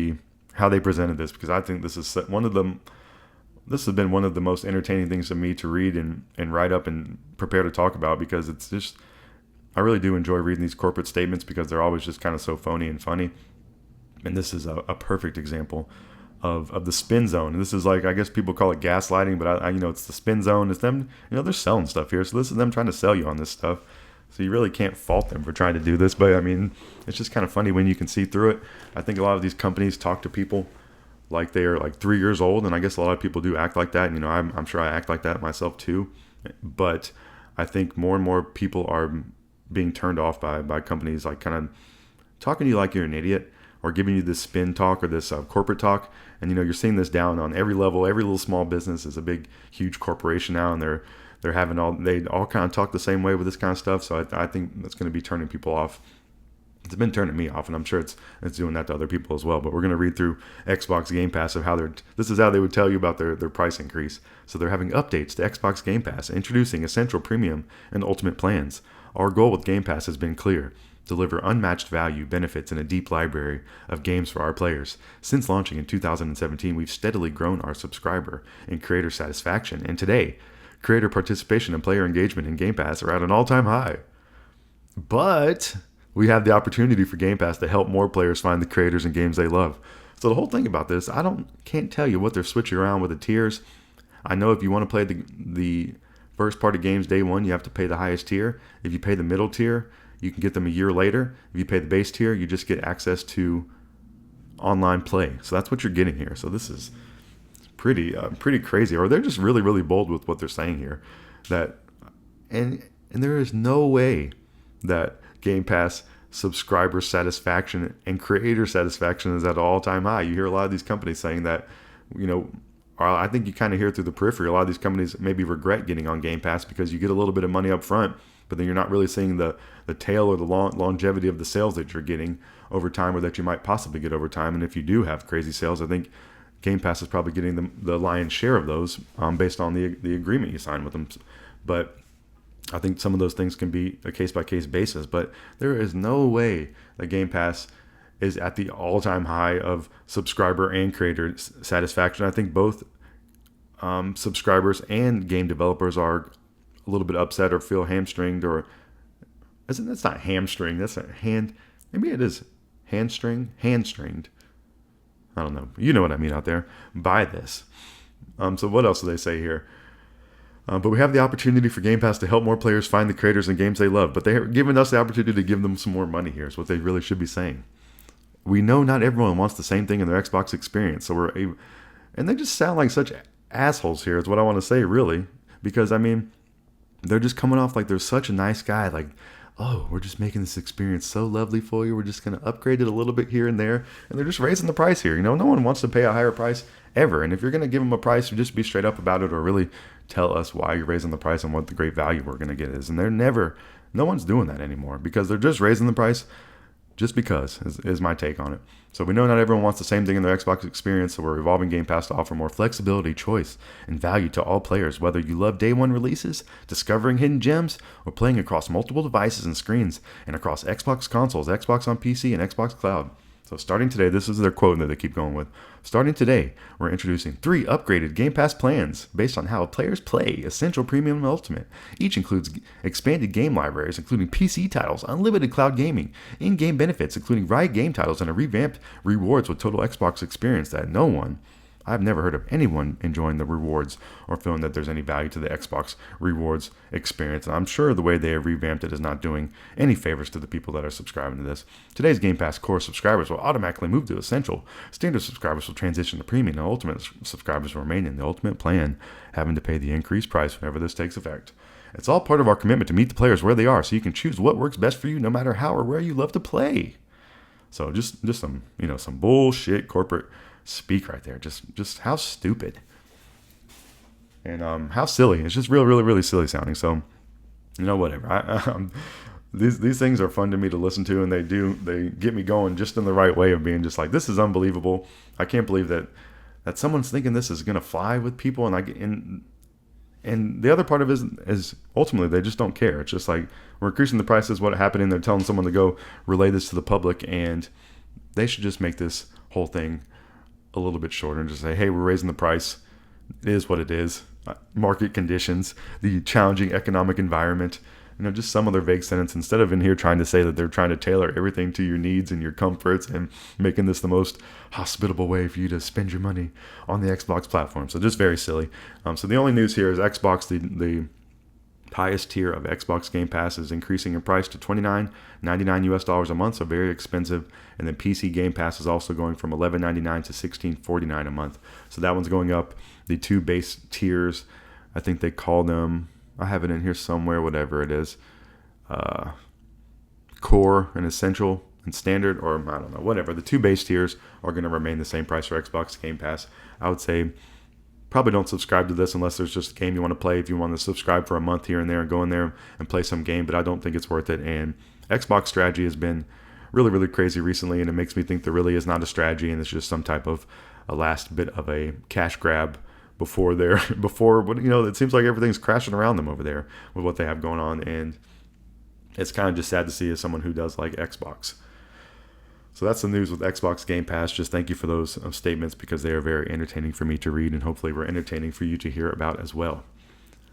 how they presented this, because I think this has been one of the most entertaining things to me to read and write up and prepare to talk about, because it's just, I really do enjoy reading these corporate statements because they're always just kind of so phony and funny. And this is a perfect example of the spin zone. And this is, like, I guess people call it gaslighting, but I it's the spin zone. It's them, they're selling stuff here. So this is them trying to sell you on this stuff. So you really can't fault them for trying to do this. But I mean, it's just kind of funny when you can see through it. I think a lot of these companies talk to people like they are like 3 years old. And I guess a lot of people do act like that. And, I'm sure I act like that myself too. But I think more and more people are being turned off by companies like kind of talking to you like you're an idiot, or giving you this spin talk or this corporate talk. And, you're seeing this down on every level. Every little small business is a big, huge corporation now, and they all kind of talk the same way with this kind of stuff. So I think that's going to be turning people off. It's been turning me off, and I'm sure it's doing that to other people as well. But we're going to read through Xbox Game Pass of this is how they would tell you about their price increase. So they're having updates to Xbox Game Pass, introducing Essential, Premium, and Ultimate plans. Our goal with Game Pass has been clear: deliver unmatched value, benefits, and a deep library of games for our players. Since launching in 2017, we've steadily grown our subscriber and creator satisfaction, and today, creator participation and player engagement in Game Pass are at an all-time high. But we have the opportunity for Game Pass to help more players find the creators and games they love. So the whole thing about this, can't tell you what they're switching around with the tiers. I know if you want to play the first party games day one, you have to pay the highest tier. If you pay the middle tier, you can get them a year later. If you pay the base tier, you just get access to online play. So that's what you're getting here. So this is pretty crazy. Or they're just really, really bold with what they're saying here. And there is no way that Game Pass subscriber satisfaction and creator satisfaction is at an all-time high. You hear a lot of these companies saying that, I think you kind of hear through the periphery, a lot of these companies maybe regret getting on Game Pass because you get a little bit of money up front, but then you're not really seeing the tail or the longevity of the sales that you're getting over time, or that you might possibly get over time. And if you do have crazy sales, I think Game Pass is probably getting the lion's share of those based on the agreement you sign with them. But I think some of those things can be a case-by-case basis. But there is no way that Game Pass is at the all-time high of subscriber and creator satisfaction. I think both subscribers and game developers are a little bit upset or feel hamstringed, or that's not hamstring. That's a maybe it is hamstringed. I don't know. You know what I mean out there by this. So what else do they say here? But we have the opportunity for Game Pass to help more players find the creators and games they love. But they're giving us the opportunity to give them some more money here is what they really should be saying. We know not everyone wants the same thing in their Xbox experience. And they just sound like such assholes here is what I want to say, really. Because, I mean, they're just coming off like they're such a nice guy. Like, oh, we're just making this experience so lovely for you. We're just going to upgrade it a little bit here and there. And they're just raising the price here. No one wants to pay a higher price ever. And if you're going to give them a price, just be straight up about it, or really tell us why you're raising the price and what the great value we're going to get is. And no one's doing that anymore, because they're just raising the price just because is my take on it. So we know not everyone wants the same thing in their Xbox experience, so we're evolving Game Pass to offer more flexibility, choice, and value to all players, whether you love day one releases, discovering hidden gems, or playing across multiple devices and screens, and across Xbox consoles, Xbox on PC, and Xbox Cloud. So starting today, this is their quote that they keep going with. Starting today, we're introducing 3 upgraded Game Pass plans based on how players play Essential, Premium, and Ultimate. Each includes expanded game libraries, including PC titles, unlimited cloud gaming, in-game benefits, including Riot game titles, and a revamped rewards with total Xbox experience that I've never heard of anyone enjoying the rewards or feeling that there's any value to the Xbox rewards experience. And I'm sure the way they have revamped it is not doing any favors to the people that are subscribing to this. Today's Game Pass core subscribers will automatically move to Essential. Standard subscribers will transition to Premium, and Ultimate subscribers will remain in the Ultimate plan, having to pay the increased price whenever this takes effect. It's all part of our commitment to meet the players where they are, so you can choose what works best for you, no matter how or where you love to play. So just some bullshit corporate speak right there. Just how stupid and how silly. It's just really silly sounding. So whatever. These things are fun to me to listen to, and they get me going just in the right way of being just like, this is unbelievable. I can't believe that someone's thinking this is gonna fly with people. And the other part of it is ultimately they just don't care. It's just like, we're increasing the prices, what happened, and they're telling someone to go relay this to the public, and they should just make this whole thing a little bit shorter and just say, hey, we're raising the price. It is what it is. Market conditions, the challenging economic environment, just some other vague sentence, instead of in here trying to say that they're trying to tailor everything to your needs and your comforts and making this the most hospitable way for you to spend your money on the Xbox platform. So just very silly. So the only news here is Xbox, the highest tier of Xbox Game Pass, is increasing in price to $29.99 a month, so very expensive. And then PC Game Pass is also going from $11.99 to $16.49 a month. So that one's going up. The 2 base tiers, I think they call them, I have it in here somewhere, whatever it is, Core and Essential and Standard, or I don't know, whatever. The 2 base tiers are going to remain the same price for Xbox Game Pass. I would say probably don't subscribe to this unless there's just a game you want to play. If you want to subscribe for a month here and there and go in there and play some game, but I don't think it's worth it. And Xbox strategy has been really crazy recently, and it makes me think there really is not a strategy, and it's just some type of a last bit of a cash grab before it seems like everything's crashing around them over there with what they have going on. And it's kind of just sad to see as someone who does like Xbox. So that's the news with Xbox Game Pass. Just thank you for those statements, because they are very entertaining for me to read, and hopefully we're entertaining for you to hear about as well.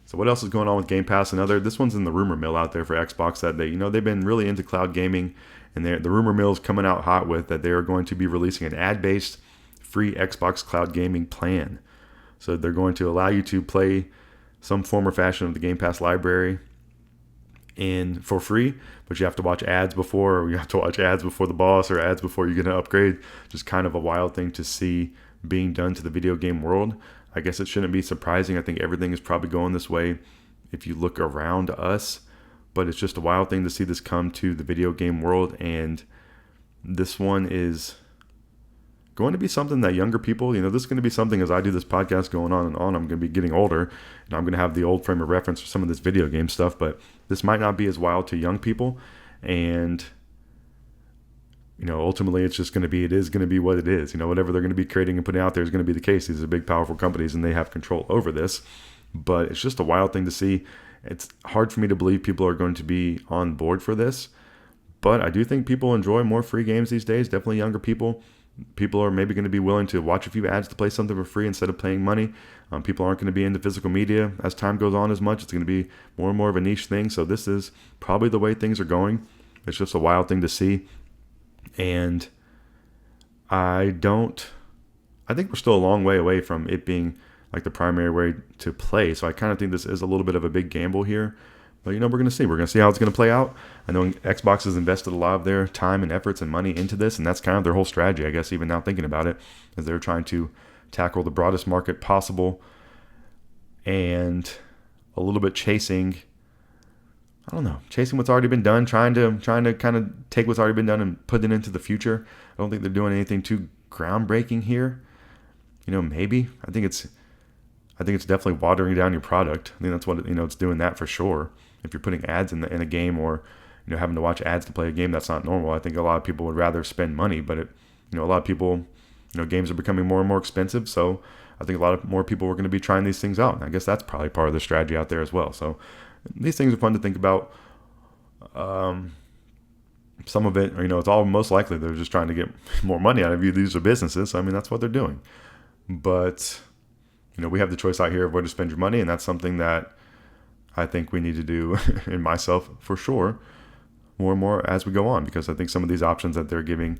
So what else is going on with Game Pass? This one's in the rumor mill out there for Xbox, that they've been really into cloud gaming, and the rumor mill is coming out hot with that they are going to be releasing an ad-based free Xbox cloud gaming plan. So they're going to allow you to play some form or fashion of the Game Pass library for free, but you have to watch ads before, or you have to watch ads before the boss, or ads before you get an upgrade. Just kind of a wild thing to see being done to the video game world. I guess it shouldn't be surprising. I think everything is probably going this way if you look around us, but it's just a wild thing to see this come to the video game world. And this one is going to be something that younger people, this is going to be something, as I do this podcast going on and on, I'm going to be getting older, and I'm going to have the old frame of reference for some of this video game stuff, but this might not be as wild to young people. And ultimately it is going to be what it is. Whatever they're going to be creating and putting out there is going to be the case. These are big, powerful companies, and they have control over this, but it's just a wild thing to see. It's hard for me to believe people are going to be on board for this, but I do think people enjoy more free games these days. Definitely younger people. People are maybe going to be willing to watch a few ads to play something for free instead of paying money. People aren't going to be into physical media as time goes on as much. It's going to be more and more of a niche thing. So this is probably the way things are going. It's just a wild thing to see. And I think we're still a long way away from it being like the primary way to play. So I kind of think this is a little bit of a big gamble here. But we're going to see. We're going to see how it's going to play out. I know Xbox has invested a lot of their time and efforts and money into this, and that's kind of their whole strategy, I guess, even now thinking about it, is they're trying to tackle the broadest market possible and a little bit chasing I don't know, chasing what's already been done, trying to kind of take what's already been done and put it into the future. I don't think they're doing anything too groundbreaking here. Maybe. I think it's definitely watering down your product. I think that's what it's doing that for sure. If you're putting ads in a game, or having to watch ads to play a game, that's not normal. I think a lot of people would rather spend money, but a lot of people, games are becoming more and more expensive. So I think a lot of more people are going to be trying these things out. And I guess that's probably part of the strategy out there as well. So these things are fun to think about. Some of it, it's all most likely they're just trying to get more money out of you. These are businesses. So, that's what they're doing. But, we have the choice out here of where to spend your money. And that's something that I think we need to do, in myself for sure, more and more as we go on. Because I think some of these options that they're giving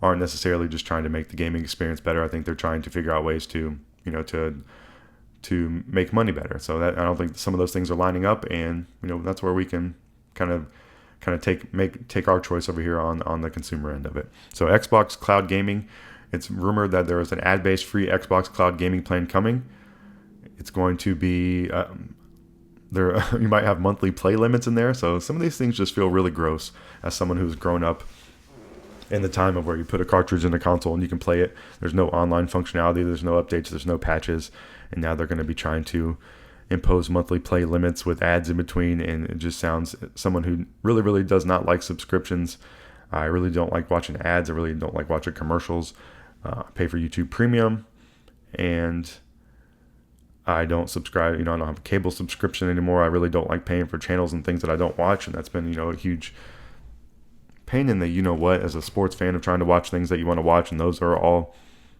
aren't necessarily just trying to make the gaming experience better. I think they're trying to figure out ways to, to make money better. So that I don't think some of those things are lining up, and that's where we can kind of take our choice over here on the consumer end of it. So Xbox Cloud Gaming, it's rumored that there is an ad-based free Xbox Cloud Gaming plan coming. It's going to be there. You might have monthly play limits in there. So some of these things just feel really gross as someone who's grown up in the time of where you put a cartridge in a console and you can play it. There's no online functionality. There's no updates. There's no patches. And now they're going to be trying to impose monthly play limits with ads in between. And it just sounds, someone who really, really does not like subscriptions. I really don't like watching ads. I really don't like watching commercials. I pay for YouTube Premium, and I don't subscribe. I don't have a cable subscription anymore. I really don't like paying for channels and things that I don't watch. And that's been, a huge pain in the, as a sports fan, of trying to watch things that you want to watch. And those are all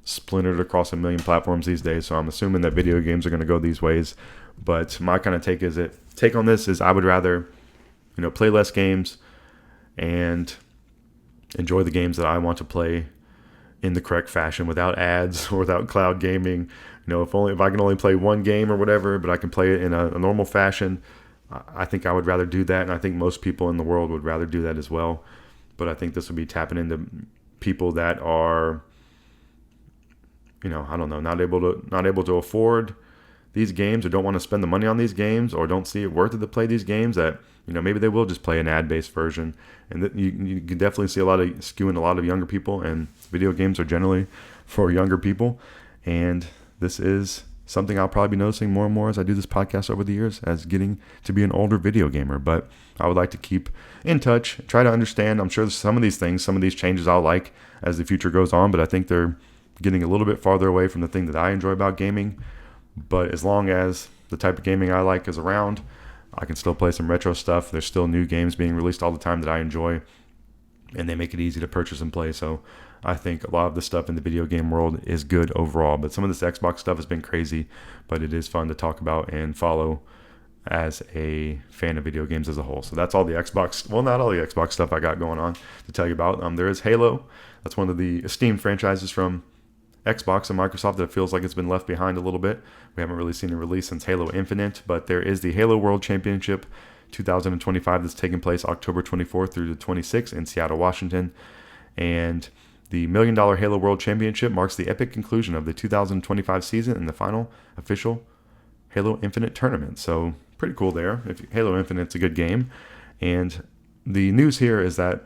splintered across a million platforms these days. So I'm assuming that video games are going to go these ways. But my kind of take on this is I would rather, play less games and enjoy the games that I want to play in the correct fashion, without ads or without cloud gaming. If I can only play one game or whatever, but I can play it in a normal fashion, I think I would rather do that. And I think most people in the world would rather do that as well. But I think this would be tapping into people that are, I don't know, not able to afford these games, or don't want to spend the money on these games, or don't see it worth it to play these games, that maybe they will just play an ad-based version. And you can definitely see skewing a lot of younger people, and video games are generally for younger people. And this is something I'll probably be noticing more and more as I do this podcast over the years, as getting to be an older video gamer. But I would like to keep in touch, try to understand. I'm sure some of these changes I'll like as the future goes on, but I think they're getting a little bit farther away from the thing that I enjoy about gaming. But as long as the type of gaming I like is around, I can still play some retro stuff. There's still new games being released all the time that I enjoy, and they make it easy to purchase and play. So I think a lot of the stuff in the video game world is good overall. But some of this Xbox stuff has been crazy, but it is fun to talk about and follow as a fan of video games as a whole. So that's all the Xbox, well, not all the Xbox stuff I got going on to tell you about. There is Halo. That's one of the esteemed franchises from Xbox and Microsoft that feels like it's been left behind a little bit. We haven't really seen a release since Halo Infinite, but there is the Halo World Championship 2025 that's taking place October 24th through the 26th in Seattle, Washington. And the $1 Million Halo World Championship marks the epic conclusion of the 2025 season and the final official Halo Infinite tournament. So pretty cool there. Halo Infinite's a good game. And the news here is that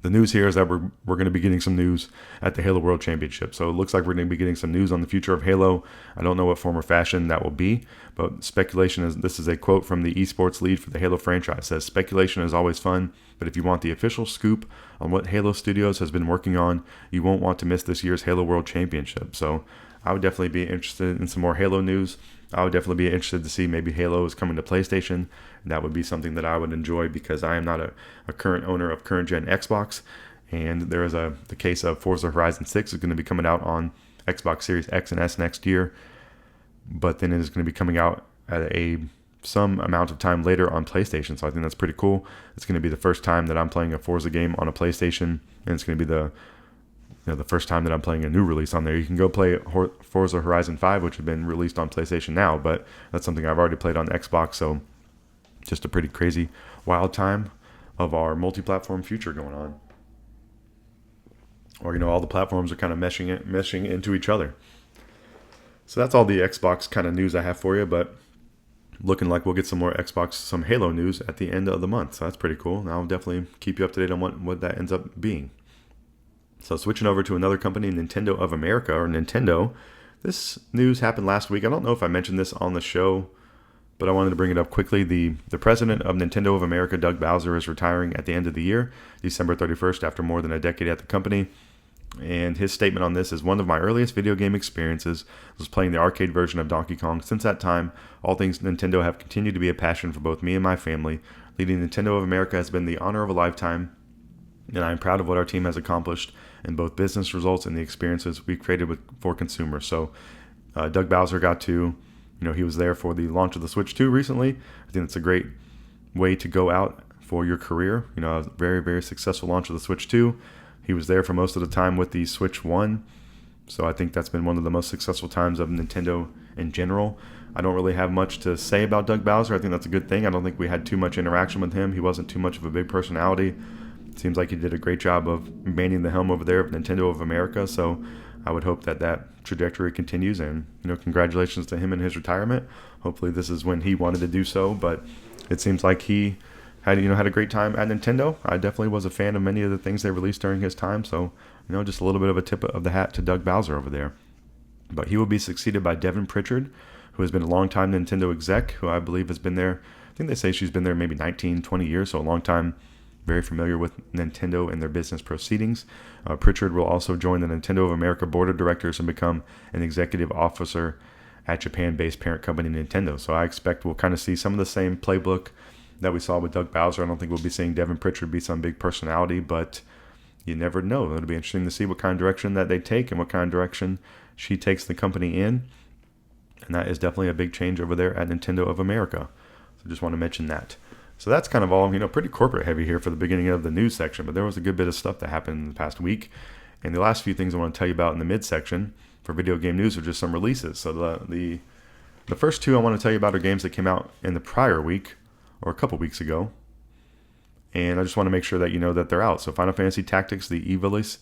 we're going to be getting some news at the Halo World Championship. So it looks like we're going to be getting some news on the future of Halo. I don't know what form or fashion that will be, but speculation is, this is a quote from the esports lead for the Halo franchise. It says, "Speculation is always fun, but if you want the official scoop on what Halo Studios has been working on, you won't want to miss this year's Halo World Championship." So I would definitely be interested in some more Halo news. I would definitely be interested to see maybe Halo is coming to PlayStation. That would be something that I would enjoy, because I am not a current owner of current gen Xbox. And there is the case of Forza Horizon 6 is going to be coming out on Xbox Series X and S next year. But then it is going to be coming out at some amount of time later on PlayStation. So I think that's pretty cool. It's going to be the first time that I'm playing a Forza game on a PlayStation. And it's going to be the first time that I'm playing a new release on there. You can go play Forza Horizon 5, which has been released on PlayStation now, but that's something I've already played on Xbox. So just a pretty crazy, wild time of our multi-platform future going on. Or, all the platforms are kind of meshing into each other. So that's all the Xbox kind of news I have for you. But looking like we'll get some more Xbox, some Halo news at the end of the month. So that's pretty cool. And I'll definitely keep you up to date on what that ends up being. So switching over to another company, Nintendo of America, or Nintendo. This news happened last week. I don't know if I mentioned this on the show, but I wanted to bring it up quickly. The president of Nintendo of America, Doug Bowser, is retiring at the end of the year, December 31st, after more than a decade at the company. And his statement on this is, one of my earliest video game experiences was playing the arcade version of Donkey Kong. Since that time, all things Nintendo have continued to be a passion for both me and my family. Leading Nintendo of America has been the honor of a lifetime, and I am proud of what our team has accomplished in both business results and the experiences we've created for consumers. So Doug Bowser got to, he was there for the launch of the Switch 2 recently. I think it's a great way to go out for your career. A very, very successful launch of the Switch 2. He was there for most of the time with the Switch 1. So I think that's been one of the most successful times of Nintendo in general. I don't really have much to say about Doug Bowser. I think that's a good thing. I don't think we had too much interaction with him. He wasn't too much of a big personality. It seems like he did a great job of manning the helm over there of Nintendo of America. So I would hope that trajectory continues. And, congratulations to him in his retirement. Hopefully this is when he wanted to do so. But it seems like he had a great time at Nintendo. I definitely was a fan of many of the things they released during his time. So, just a little bit of a tip of the hat to Doug Bowser over there. But he will be succeeded by Devin Pritchard, who has been a long-time Nintendo exec, who I believe has been there. I think they say she's been there maybe 19, 20 years, so a long time, very familiar with Nintendo and their business proceedings. Pritchard will also join the Nintendo of America board of directors and become an executive officer at Japan-based parent company Nintendo. So I expect we'll kind of see some of the same playbook that we saw with Doug Bowser. I don't think we'll be seeing Devin Pritchard be some big personality, but you never know. It'll be interesting to see what kind of direction that they take and what kind of direction she takes the company in. And that is definitely a big change over there at Nintendo of America. So just want to mention that. So that's kind of all, pretty corporate heavy here for the beginning of the news section, but there was a good bit of stuff that happened in the past week. And the last few things I want to tell you about in the midsection for video game news are just some releases. So the first two I want to tell you about are games that came out in the prior week or a couple weeks ago. And I just want to make sure that you know that they're out. So Final Fantasy Tactics, the Ivalice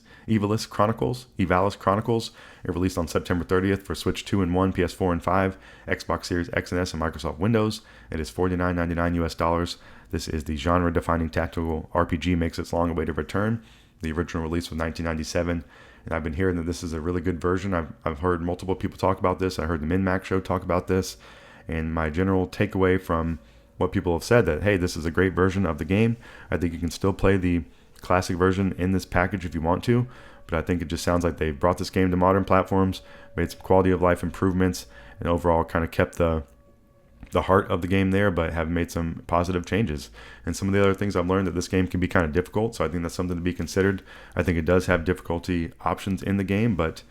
Chronicles, it released on September 30th for Switch 2 and 1, PS4 and 5, Xbox Series X and S, and Microsoft Windows. It is $49.99 US. This is the genre-defining tactical RPG, makes its long-awaited return. The original release was 1997, and I've been hearing that this is a really good version. I've heard multiple people talk about this. I heard the MinMax show talk about this, and my general takeaway from what people have said that, hey, this is a great version of the game. I think you can still play the classic version in this package if you want to, but I think it just sounds like they brought this game to modern platforms, made some quality of life improvements, and overall kind of kept the heart of the game there, but have made some positive changes. And some of the other things I've learned that this game can be kind of difficult, so I think that's something to be considered. I think it does have difficulty options in the game, but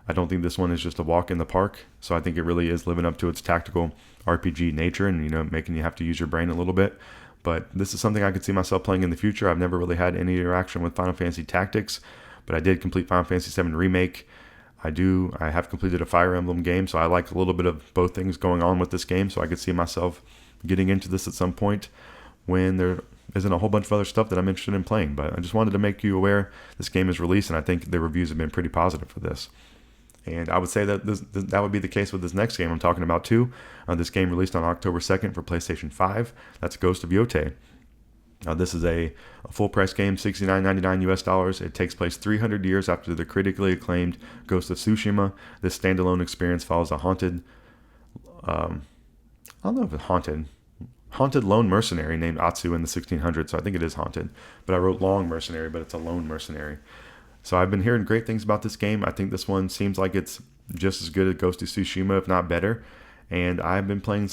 I don't think this one is just a walk in the park. So I think it really is living up to its tactical RPG nature and, making you have to use your brain a little bit. But this is something I could see myself playing in the future. I've never really had any interaction with Final Fantasy Tactics, but I did complete Final Fantasy VII Remake. I have completed a Fire Emblem game, so I like a little bit of both things going on with this game. So I could see myself getting into this at some point when there isn't a whole bunch of other stuff that I'm interested in playing. But I just wanted to make you aware this game is released, and I think the reviews have been pretty positive for this. And I would say that that would be the case with this next game I'm talking about too. This game released on October 2nd for PlayStation 5. That's Ghost of Yotei. This is a full price game, $69.99 US. It takes place 300 years after the critically acclaimed Ghost of Tsushima. This standalone experience follows a haunted lone mercenary named Atsu in the 1600s. So I think it is haunted, but I wrote long mercenary, but it's a lone mercenary. So I've been hearing great things about this game. I think this one seems like it's just as good as Ghost of Tsushima, if not better. And I've been playing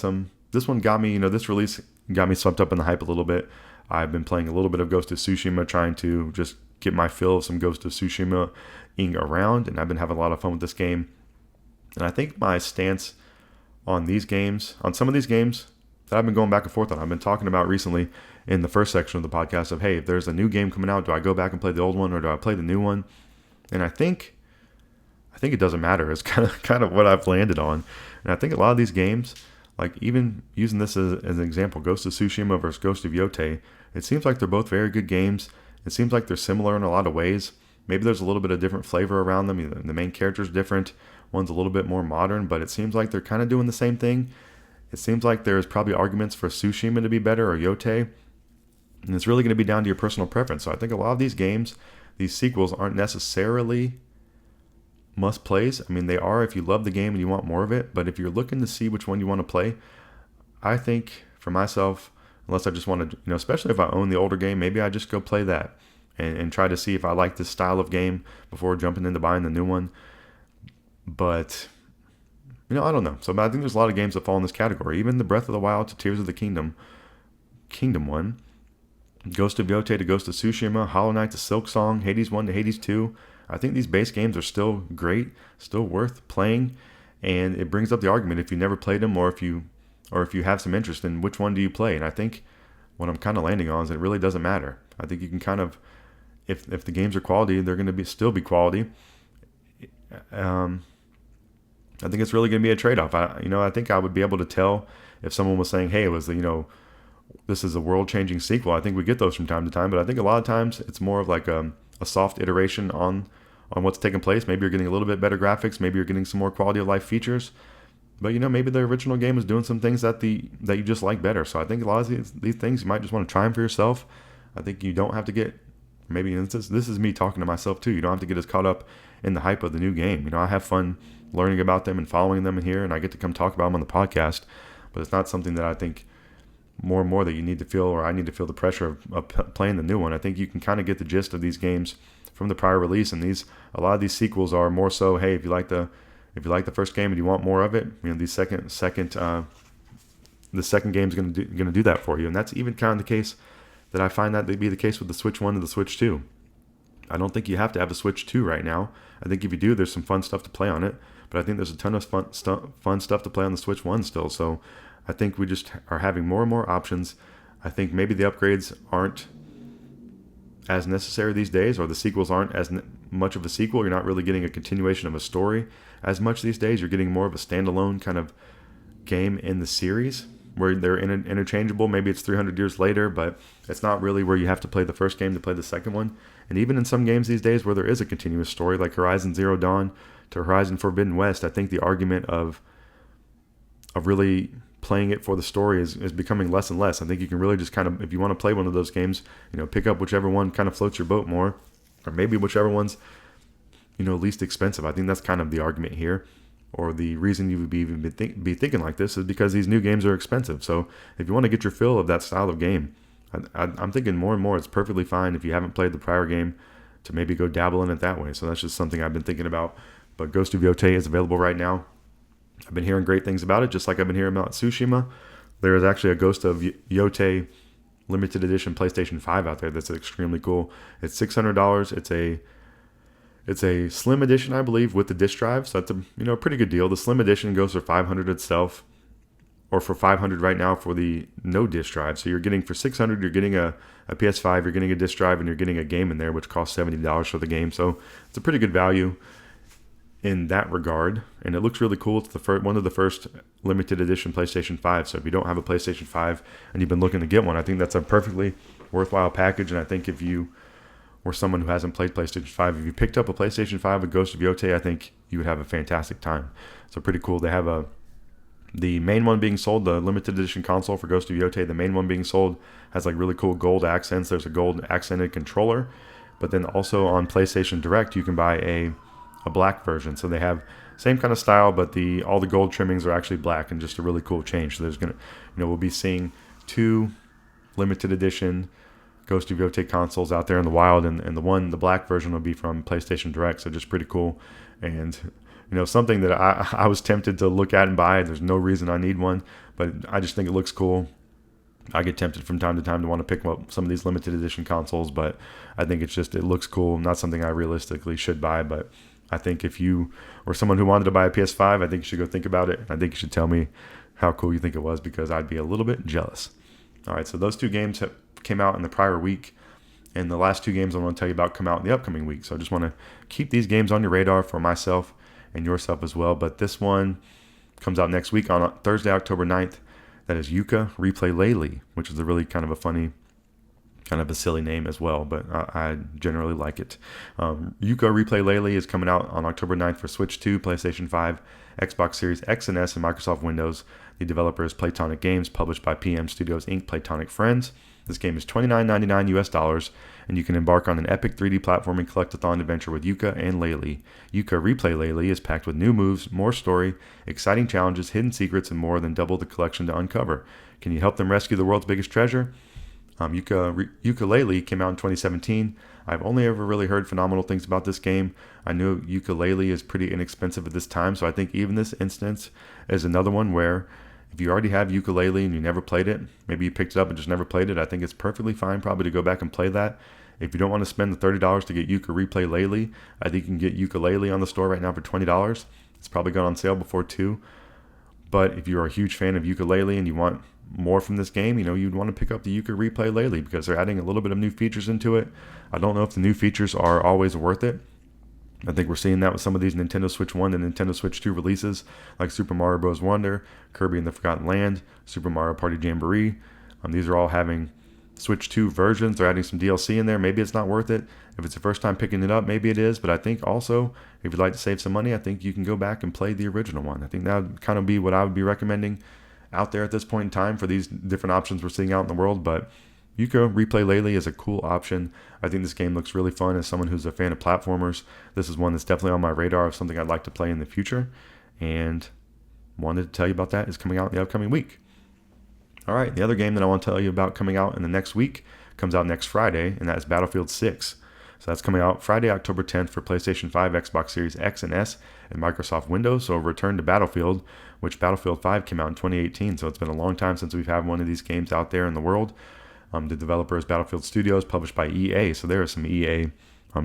this one got me, this release got me swept up in the hype a little bit. I've been playing a little bit of Ghost of Tsushima, trying to just get my fill of some Ghost of Tsushima-ing around, and I've been having a lot of fun with this game. And I think my stance on some of these games that I've been going back and forth on, I've been talking about recently in the first section of the podcast of, hey, if there's a new game coming out, do I go back and play the old one or do I play the new one? And I think it doesn't matter. It's kind of what I've landed on. And I think a lot of these games, like even using this as an example, Ghost of Tsushima versus Ghost of Yotei, it seems like they're both very good games. It seems like they're similar in a lot of ways. Maybe there's a little bit of different flavor around them. The main character's different. One's a little bit more modern, but it seems like they're kind of doing the same thing. It seems like there's probably arguments for Tsushima to be better or Yotei, and it's really going to be down to your personal preference. So I think a lot of these games, these sequels, aren't necessarily must plays. I mean, they are if you love the game and you want more of it, but if you're looking to see which one you want to play, I think for myself, unless I just want to, especially if I own the older game, maybe I just go play that and try to see if I like this style of game before jumping into buying the new one. But, I don't know. So I think there's a lot of games that fall in this category. Even the Breath of the Wild to Tears of the Kingdom one, Ghost of Yotei to Ghost of Tsushima, Hollow Knight to Silksong, Hades 1 to Hades 2. I think these base games are still great, still worth playing, and it brings up the argument if you never played them or if you have some interest in which one do you play. And I think what I'm kind of landing on is it really doesn't matter. I think you can kind of, if the games are quality, they're going to still be quality. I think it's really going to be a trade-off. I think I would be able to tell if someone was saying, hey, it was this is a world-changing sequel. I think we get those from time to time, but I think a lot of times it's more of like a soft iteration on what's taking place. Maybe you're getting a little bit better graphics. Maybe you're getting some more quality of life features. But maybe the original game is doing some things that you just like better. So I think a lot of these things you might just want to try them for yourself. I think you don't have to get, maybe this is me talking to myself too. You don't have to get as caught up in the hype of the new game. I have fun learning about them and following them in here, and I get to come talk about them on the podcast. But it's not something that I think more and more that you need to feel, or I need to feel the pressure of playing the new one. I think you can kind of get the gist of these games from the prior release, and a lot of these sequels are more so, hey, if you like the first game and you want more of it, the second game is going to do that for you. And that's even kind of the case that I find that to be the case with the Switch 1 and the Switch 2. I don't think you have to have a Switch 2 right now. I think if you do, there's some fun stuff to play on it. But I think there's a ton of fun stuff to play on the Switch 1 still. So I think we just are having more and more options. I think maybe the upgrades aren't as necessary these days, or the sequels aren't as much of a sequel. You're not really getting a continuation of a story as much these days. You're getting more of a standalone kind of game in the series where they're interchangeable. Maybe it's 300 years later, but it's not really where you have to play the first game to play the second one. And even in some games these days where there is a continuous story, like Horizon Zero Dawn to Horizon Forbidden West, I think the argument of really playing it for the story is becoming less and less. I think you can really just kind of, if you want to play one of those games, pick up whichever one kind of floats your boat more, or maybe whichever one's, least expensive. I think that's kind of the argument here, or the reason you would be thinking like this is because these new games are expensive. So if you want to get your fill of that style of game, I'm thinking more and more it's perfectly fine if you haven't played the prior game to maybe go dabble in it that way. So that's just something I've been thinking about. But Ghost of Yotei is available right now. I've been hearing great things about it, just like I've been hearing about Tsushima. There is actually a Ghost of Yotei limited edition PlayStation 5 out there that's extremely cool. It's $600. It's a slim edition, I believe, with the disc drive. So that's a pretty good deal. The slim edition goes for $500 itself, or for $500 right now for the no disc drive. So you're getting for $600, you're getting a PS5, you're getting a disc drive, and you're getting a game in there, which costs $70 for the game. So it's a pretty good value in that regard, and it looks really cool. It's one of the first limited edition PlayStation 5. So if you don't have a PlayStation 5 and you've been looking to get one, I think that's a perfectly worthwhile package. And I think if you were someone who hasn't played PlayStation 5, if you picked up a PlayStation 5 with Ghost of Yotei, I think you would have a fantastic time. So pretty cool. They have the main one being sold, the limited edition console for Ghost of Yotei, the main one being sold has like really cool gold accents. There's a gold accented controller, but then also on PlayStation Direct, you can buy a black version. So they have same kind of style, but all the gold trimmings are actually black, and just a really cool change. So there's we'll be seeing 2 limited edition Ghost of Yotei consoles out there in the wild, and the black version will be from PlayStation Direct. So just pretty cool, and something that I was tempted to look at and buy. There's no reason I need one, but I just think it looks cool. I get tempted from time to time to want to pick up some of these limited edition consoles, but I think it looks cool. Not something I realistically should buy, but I think if you were someone who wanted to buy a PS5, I think you should go think about it. I think you should tell me how cool you think it was, because I'd be a little bit jealous. All right, so those 2 games came out in the prior week, and the last 2 games I want to tell you about come out in the upcoming week. So I just want to keep these games on your radar for myself and yourself as well. But this one comes out next week on Thursday, October 9th. That is Yooka-Replaylee, which is a really kind of a funny Kind of a silly name as well, but I generally like it. Yooka-Replaylee is coming out on October 9th for Switch 2, PlayStation 5, Xbox Series X and S, and Microsoft Windows. The developer is Playtonic Games, published by PM Studios Inc. Playtonic Friends. This game is $29.99 US, and you can embark on an epic 3D platforming collectathon adventure with Yooka and Laylee. Yooka-Replaylee is packed with new moves, more story, exciting challenges, hidden secrets, and more than double the collection to uncover. Can you help them rescue the world's biggest treasure? Yooka-Laylee came out in 2017. I've only ever really heard phenomenal things about this game. I know Yooka-Laylee is pretty inexpensive at this time, so I think even this instance is another one where if you already have Yooka-Laylee and you never played it, maybe you picked it up and just never played it, I think it's perfectly fine probably to go back and play that. If you don't want to spend the $30 to get Yooka-Replaylee, I think you can get Yooka-Laylee on the store right now for $20. It's probably gone on sale before too. But if you're a huge fan of Yooka-Laylee and you want more from this game, you'd want to pick up the Yooka-Replaylee because they're adding a little bit of new features into it. I don't know if the new features are always worth it. I think we're seeing that with some of these Nintendo Switch 1 and Nintendo Switch 2 releases, like Super Mario Bros. Wonder, Kirby and the Forgotten Land, Super Mario Party Jamboree. These are all having Switch 2 versions. They're adding some DLC in there. Maybe it's not worth it. If it's the first time picking it up, maybe it is. But I think also, if you'd like to save some money, I think you can go back and play the original one. I think that would kind of be what I would be recommending out there at this point in time for these different options we're seeing out in the world. But Yooka-Replaylee is a cool option. I think this game looks really fun. As someone who's a fan of platformers, this is one that's definitely on my radar of something I'd like to play in the future, and wanted to tell you about that. Is coming out in the upcoming week. All right, the other game that I want to tell you about coming out in the next week comes out next Friday, and that is Battlefield 6. So that's coming out Friday, October 10th for PlayStation 5, Xbox Series X and S, and Microsoft Windows. So a return to Battlefield, which Battlefield 5 came out in 2018. So it's been a long time since we've had one of these games out there in the world. The developer is Battlefield Studios, published by EA. So there is some EA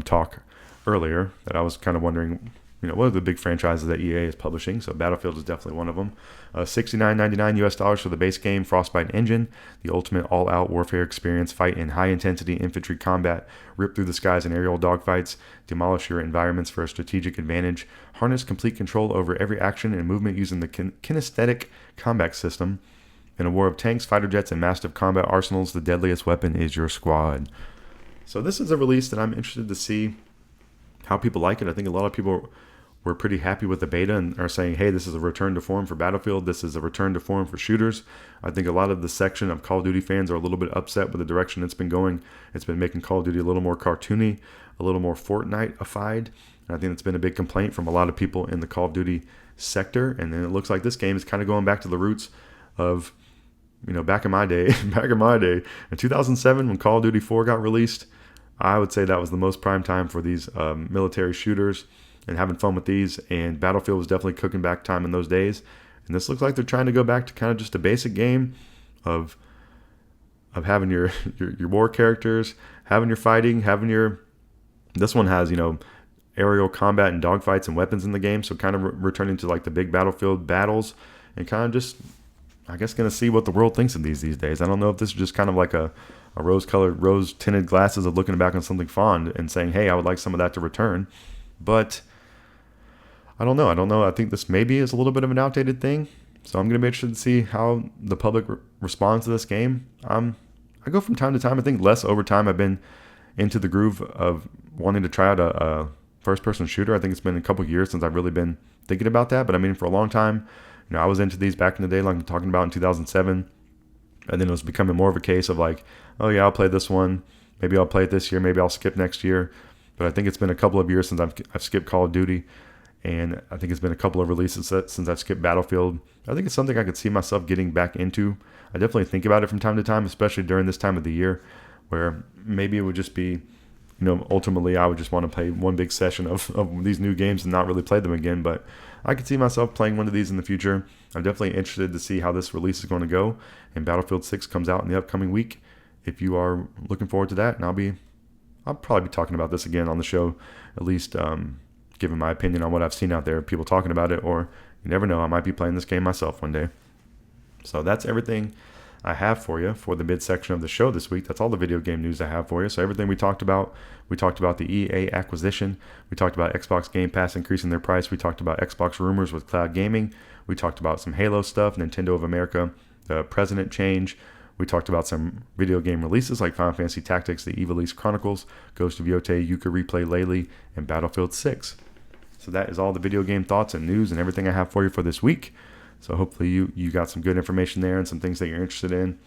talk earlier that I was kind of wondering, what are the big franchises that EA is publishing? So Battlefield is definitely one of them. $69.99 US for the base game, Frostbite engine, the ultimate all-out warfare experience. Fight in high-intensity infantry combat, rip through the skies in aerial dogfights, demolish your environments for a strategic advantage, harness complete control over every action and movement using the kinesthetic combat system. In a war of tanks, fighter jets, and massive combat arsenals, the deadliest weapon is your squad. So this is a release that I'm interested to see how people like it. I think a lot of people were pretty happy with the beta and are saying, hey, this is a return to form for Battlefield. This is a return to form for shooters. I think a lot of the section of Call of Duty fans are a little bit upset with the direction it's been going. It's been making Call of Duty a little more cartoony, a little more Fortnite-ified. And I think it's been a big complaint from a lot of people in the Call of Duty sector. And then it looks like this game is kind of going back to the roots of, back in my day, in 2007 when Call of Duty 4 got released, I would say that was the most prime time for these military shooters and having fun with these. And Battlefield was definitely cooking back time in those days. And this looks like they're trying to go back to kind of just a basic game of having your war characters, having your fighting, this one has, aerial combat and dogfights and weapons in the game. So kind of returning to like the big Battlefield battles and kind of just, I guess, going to see what the world thinks of these days. I don't know if this is just kind of like a rose-tinted glasses of looking back on something fond and saying, hey, I would like some of that to return. But I don't know. I think this maybe is a little bit of an outdated thing. So I'm going to be interested to see how the public responds to this game. I go from time to time. I think less over time I've been into the groove of wanting to try out a first-person shooter. I think it's been a couple years since I've really been thinking about that. But I mean, for a long time, I was into these back in the day, like I'm talking about in 2007. And then it was becoming more of a case of like, oh yeah, I'll play this one. Maybe I'll play it this year. Maybe I'll skip next year. But I think it's been a couple of years since I've skipped Call of Duty. And I think it's been a couple of releases since I've skipped Battlefield. I think it's something I could see myself getting back into. I definitely think about it from time to time, especially during this time of the year, where maybe it would just be, ultimately I would just want to play one big session of these new games and not really play them again. But I could see myself playing one of these in the future. I'm definitely interested to see how this release is going to go. And Battlefield 6 comes out in the upcoming week. If you are looking forward to that, and I'll probably be talking about this again on the show, at least giving my opinion on what I've seen out there, people talking about it, or you never know, I might be playing this game myself one day. So that's everything I have for you for the midsection of the show this week. That's all the video game news I have for you. So everything we talked about the EA acquisition. We talked about Xbox Game Pass increasing their price. We talked about Xbox rumors with cloud gaming. We talked about some Halo stuff, Nintendo of America, the president change. We talked about some video game releases like Final Fantasy Tactics, the Ivalice Chronicles, Ghost of Yotei, Yooka-Replaylee, and Battlefield 6. So that is all the video game thoughts and news and everything I have for you for this week. So hopefully you got some good information there and some things that you're interested in.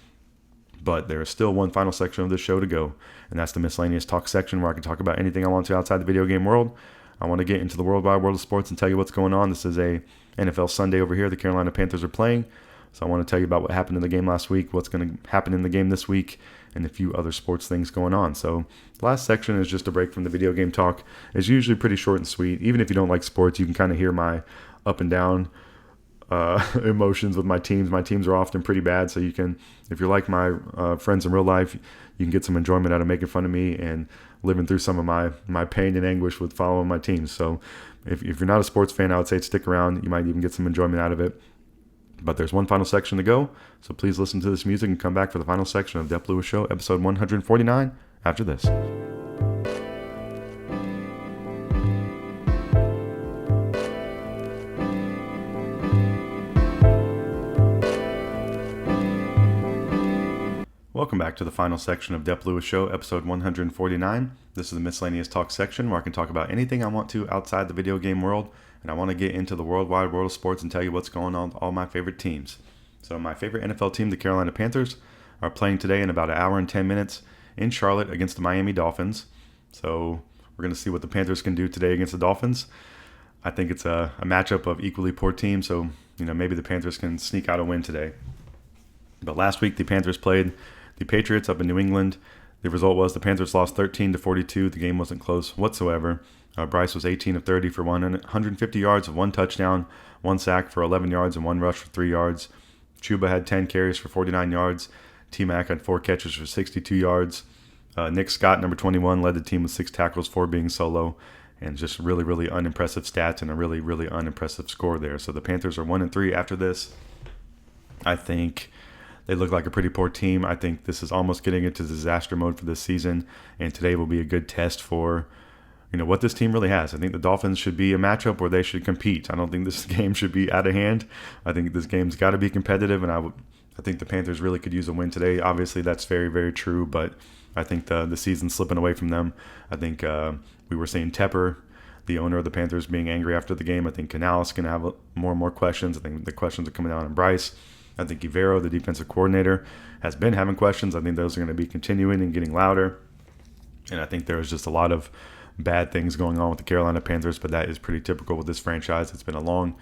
But there is still one final section of this show to go, and that's the Miscellaneous Talk section where I can talk about anything I want to outside the video game world. I want to get into the worldwide world of sports and tell you what's going on. This is a NFL Sunday over here. The Carolina Panthers are playing. So I want to tell you about what happened in the game last week, what's going to happen in the game this week, and a few other sports things going on. So the last section is just a break from the video game talk. It's usually pretty short and sweet. Even if you don't like sports, you can kind of hear my up and down emotions with my teams. My teams are often pretty bad, so you can, if you're like my friends in real life, you can get some enjoyment out of making fun of me and living through some of my pain and anguish with following my teams. So if you're not a sports fan, I would say stick around. You might even get some enjoyment out of it. But there's one final section to go, so please listen to this music and come back for the final section of Dep Lewis Show, episode 149, after this. Welcome back to the final section of Dep Lewis Show, episode 149. This is the Miscellaneous Talk section where I can talk about anything I want to outside the video game world, and I want to get into the worldwide world of sports and tell you what's going on with all my favorite teams. So my favorite NFL team, the Carolina Panthers, are playing today in about an hour and 10 minutes in Charlotte against the Miami Dolphins. So we're going to see what the Panthers can do today against the Dolphins. I think it's a matchup of equally poor teams, so maybe the Panthers can sneak out a win today. But last week the Panthers played the Patriots up in New England. The result was the Panthers lost 13-42. The game wasn't close whatsoever. Bryce was 18 of 30 for 150 yards of 1 touchdown, 1 sack for 11 yards, and 1 rush for 3 yards. Chuba had 10 carries for 49 yards. T-Mac had 4 catches for 62 yards. Nick Scott, number 21, led the team with 6 tackles, 4 being solo, and just really, really unimpressive stats and a really, really unimpressive score there. So the Panthers are 1-3 after this. I think they look like a pretty poor team. I think this is almost getting into disaster mode for this season, and today will be a good test for what this team really has. I think the Dolphins should be a matchup where they should compete. I don't think this game should be out of hand. I think this game's got to be competitive, and I think the Panthers really could use a win today. Obviously, that's very, very true, but I think the season's slipping away from them. I think we were seeing Tepper, the owner of the Panthers, being angry after the game. I think Canales can have more and more questions. I think the questions are coming down on Bryce. I think Ivero, the defensive coordinator, has been having questions. I think those are going to be continuing and getting louder. And I think there is just a lot of bad things going on with the Carolina Panthers, but that is pretty typical with this franchise. It's been a long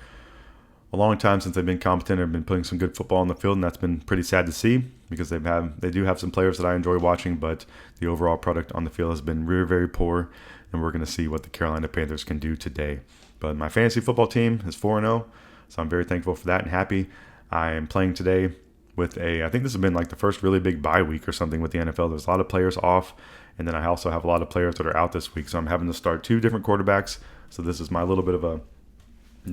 time since they've been competent or been putting some good football on the field, and that's been pretty sad to see because they do have some players that I enjoy watching, but the overall product on the field has been very, very poor, and we're going to see what the Carolina Panthers can do today. But my fantasy football team is 4-0, so I'm very thankful for that and happy. I am playing today with I think this has been like the first really big bye week or something with the NFL. There's a lot of players off, and then I also have a lot of players that are out this week, so I'm having to start 2 different quarterbacks. So this is my little bit of a,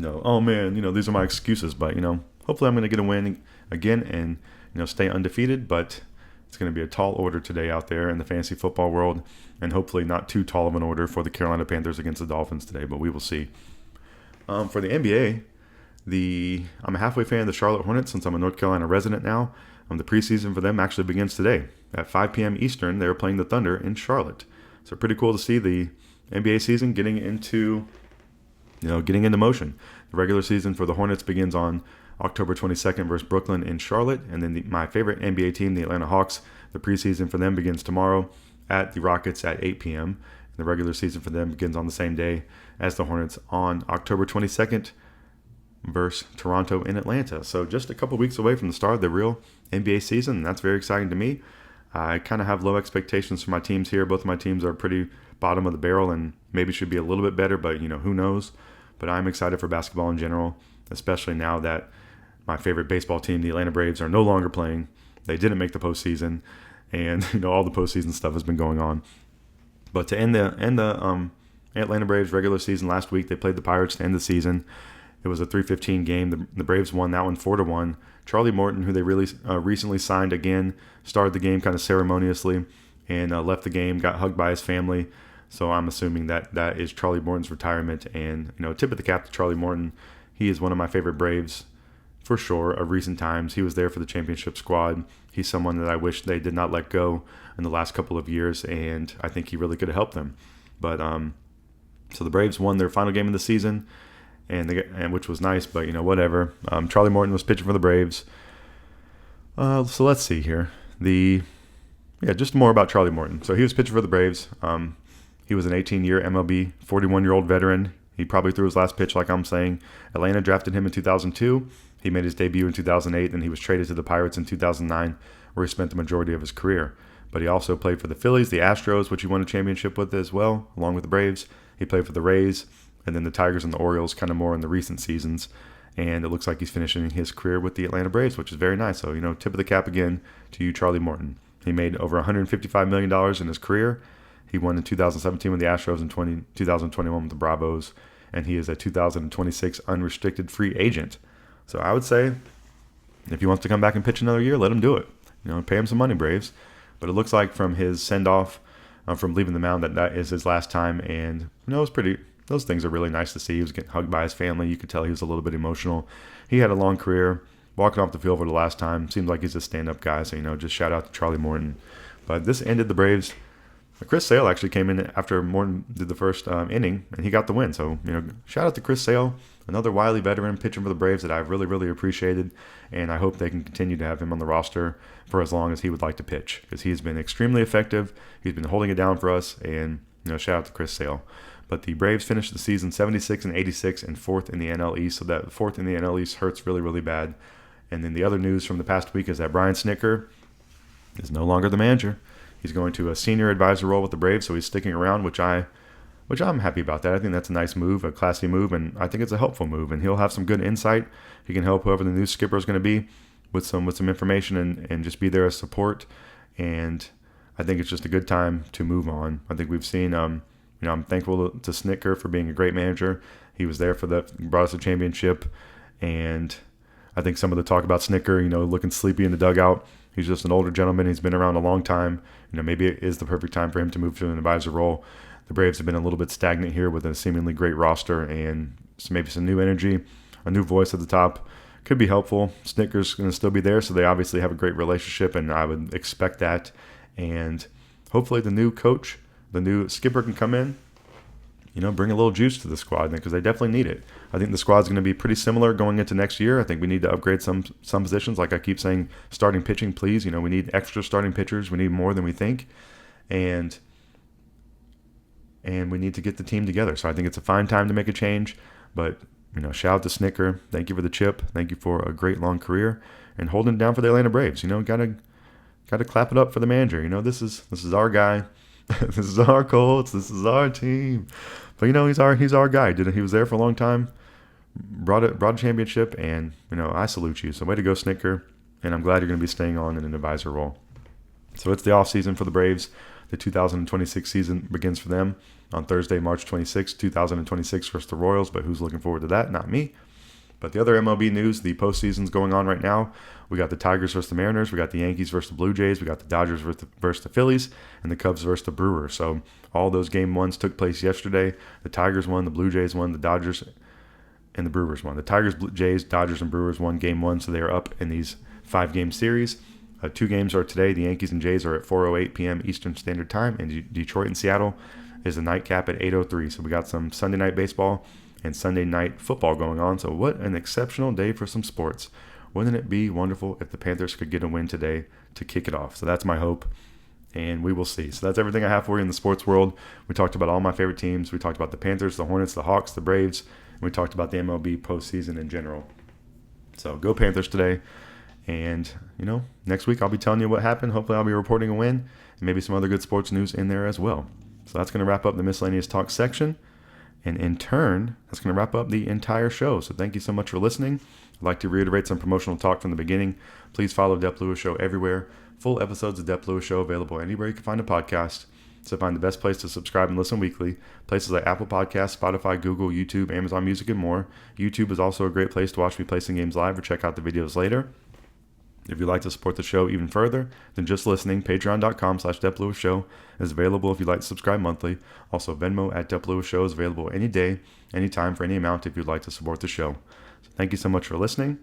oh man, these are my excuses, but hopefully I'm going to get a win again and stay undefeated. But it's going to be a tall order today out there in the fantasy football world, and hopefully not too tall of an order for the Carolina Panthers against the Dolphins today, but we will see. For the NBA, I'm a halfway fan of the Charlotte Hornets since I'm a North Carolina resident now. The preseason for them actually begins today. At 5 p.m. Eastern, they're playing the Thunder in Charlotte. So pretty cool to see the NBA season getting into motion. The regular season for the Hornets begins on October 22nd versus Brooklyn in Charlotte. And then my favorite NBA team, the Atlanta Hawks, the preseason for them begins tomorrow at the Rockets at 8 p.m. And the regular season for them begins on the same day as the Hornets on October 22nd. Versus Toronto in Atlanta. So just a couple weeks away from the start of the real NBA season, and that's very exciting to me. I kind of have low expectations for my teams here. Both of my teams are pretty bottom of the barrel and maybe should be a little bit better, but who knows. But I'm excited for basketball in general, especially now that my favorite baseball team, the Atlanta Braves, are no longer playing. They didn't make the postseason, and all the postseason stuff has been going on. But to end the Atlanta Braves regular season last week, they played the Pirates to end the season. It was a 3-15 game. The Braves won that one 4-1. Charlie Morton, who they really recently signed again, started the game kind of ceremoniously and left the game, got hugged by his family. So I'm assuming that is Charlie Morton's retirement. And, tip of the cap to Charlie Morton. He is one of my favorite Braves for sure, of recent times. He was there for the championship squad. He's someone that I wish they did not let go in the last couple of years, and I think he really could have helped them. But so the Braves won their final game of the season, and which was nice, but whatever. Charlie Morton was pitching for the Braves. So let's see here. Just more about Charlie Morton. So he was pitching for the Braves. He was an 18-year MLB, 41-year-old veteran. He probably threw his last pitch, like I'm saying. Atlanta drafted him in 2002. He made his debut in 2008, and he was traded to the Pirates in 2009, where he spent the majority of his career. But he also played for the Phillies, the Astros, which he won a championship with as well, along with the Braves. He played for the Rays, and then the Tigers and the Orioles, kind of more in the recent seasons. And it looks like he's finishing his career with the Atlanta Braves, which is very nice. So, tip of the cap again to you, Charlie Morton. He made over $155 million in his career. He won in 2017 with the Astros and 2021 with the Bravos. And he is a 2026 unrestricted free agent. So I would say if he wants to come back and pitch another year, let him do it. Pay him some money, Braves. But it looks like from his send-off, from leaving the mound, that is his last time. And, it's pretty... Those things are really nice to see. He was getting hugged by his family. You could tell he was a little bit emotional. He had a long career. Walking off the field for the last time. Seems like he's a stand-up guy. So, just shout out to Charlie Morton. But this ended the Braves. Chris Sale actually came in after Morton did the first inning, and he got the win. So, shout out to Chris Sale, another wily veteran pitching for the Braves that I've really, really appreciated. And I hope they can continue to have him on the roster for as long as he would like to pitch. Because he's been extremely effective. He's been holding it down for us. And, shout out to Chris Sale. But the Braves finished the season 76-86 and fourth in the NL East. So that fourth in the NL East hurts really, really bad. And then the other news from the past week is that Brian Snitker is no longer the manager. He's going to a senior advisor role with the Braves, so he's sticking around, which I'm happy about that. I think that's a nice move, a classy move, and I think it's a helpful move. And he'll have some good insight. He can help whoever the new skipper is going to be with some information and just be there as support. And I think it's just a good time to move on. I think we've seen. I'm thankful to Snitker for being a great manager. He was there brought us a championship, and I think some of the talk about Snitker, looking sleepy in the dugout. He's just an older gentleman. He's been around a long time. Maybe it is the perfect time for him to move to an advisor role. The Braves have been a little bit stagnant here with a seemingly great roster, and maybe some new energy, a new voice at the top could be helpful. Snitker's going to still be there, so they obviously have a great relationship, and I would expect that. And hopefully the new coach, the new skipper can come in, bring a little juice to the squad because they definitely need it. I think the squad's going to be pretty similar going into next year. I think we need to upgrade some positions. Like I keep saying, starting pitching, please. We need extra starting pitchers. We need more than we think. And we need to get the team together. So I think it's a fine time to make a change. But, shout out to Snitker. Thank you for the chip. Thank you for a great long career. And holding it down for the Atlanta Braves. Gotta clap it up for the manager. This is our guy. This is our Colts. This is our team. But he's our guy. He was there for a long time. Brought a championship, and I salute you. So way to go, Snitker. And I'm glad you're going to be staying on in an advisor role. So it's the off season for the Braves. The 2026 season begins for them on Thursday, March 26, 2026 versus the Royals. But who's looking forward to that? Not me. But the other MLB news, the postseason's going on right now. We got the Tigers versus the Mariners. We got the Yankees versus the Blue Jays. We got the Dodgers versus the Phillies. And the Cubs versus the Brewers. So all those game ones took place yesterday. The Tigers won. The Blue Jays won. The Dodgers and the Brewers won. The Tigers, Jays, Dodgers, and Brewers won game one. So they are up in these 5-game series. 2 games are today. The Yankees and Jays are at 4:08 p.m. Eastern Standard Time. And Detroit and Seattle is the nightcap at 8:03. So we got some Sunday night baseball and Sunday night football going on. So what an exceptional day for some sports. Wouldn't it be wonderful if the Panthers could get a win today to kick it off? So that's my hope, and we will see. So that's everything I have for you in the sports world. We talked about all my favorite teams. We talked about the Panthers, the Hornets, the Hawks, the Braves, and we talked about the MLB postseason in general. So go Panthers today. And, next week I'll be telling you what happened. Hopefully I'll be reporting a win and maybe some other good sports news in there as well. So that's going to wrap up the Miscellaneous Talk section. And in turn, that's going to wrap up the entire show. So thank you so much for listening. I'd like to reiterate some promotional talk from the beginning. Please follow Dep Lewis Show everywhere. Full episodes of Dep Lewis Show available anywhere you can find a podcast. So find the best place to subscribe and listen weekly. Places like Apple Podcasts, Spotify, Google, YouTube, Amazon Music, and more. YouTube is also a great place to watch me play some games live or check out the videos later. If you'd like to support the show even further than just listening, patreon.com/Dep Lewis Show is available if you'd like to subscribe monthly. Also, Venmo at Dep Lewis Show is available any day, anytime, for any amount if you'd like to support the show. So thank you so much for listening.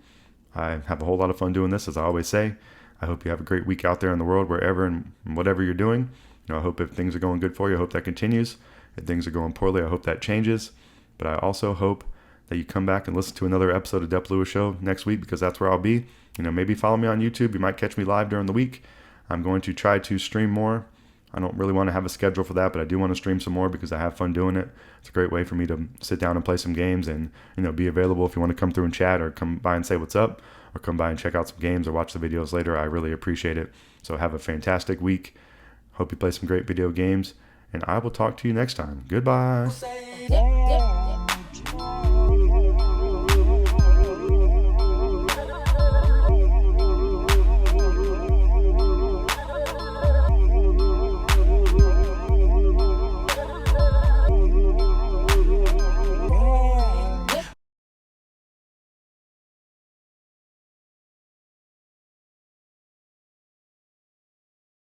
I have a whole lot of fun doing this, as I always say. I hope you have a great week out there in the world, wherever and whatever you're doing. I hope if things are going good for you, I hope that continues. If things are going poorly, I hope that changes. But I also hope that you come back and listen to another episode of Dep Lewis Show next week, because that's where I'll be. Maybe follow me on YouTube. You might catch me live during the week. I'm going to try to stream more. I don't really want to have a schedule for that, but I do want to stream some more because I have fun doing it. It's a great way for me to sit down and play some games and, be available if you want to come through and chat or come by and say what's up or come by and check out some games or watch the videos later. I really appreciate it. So have a fantastic week. Hope you play some great video games, and I will talk to you next time. Goodbye.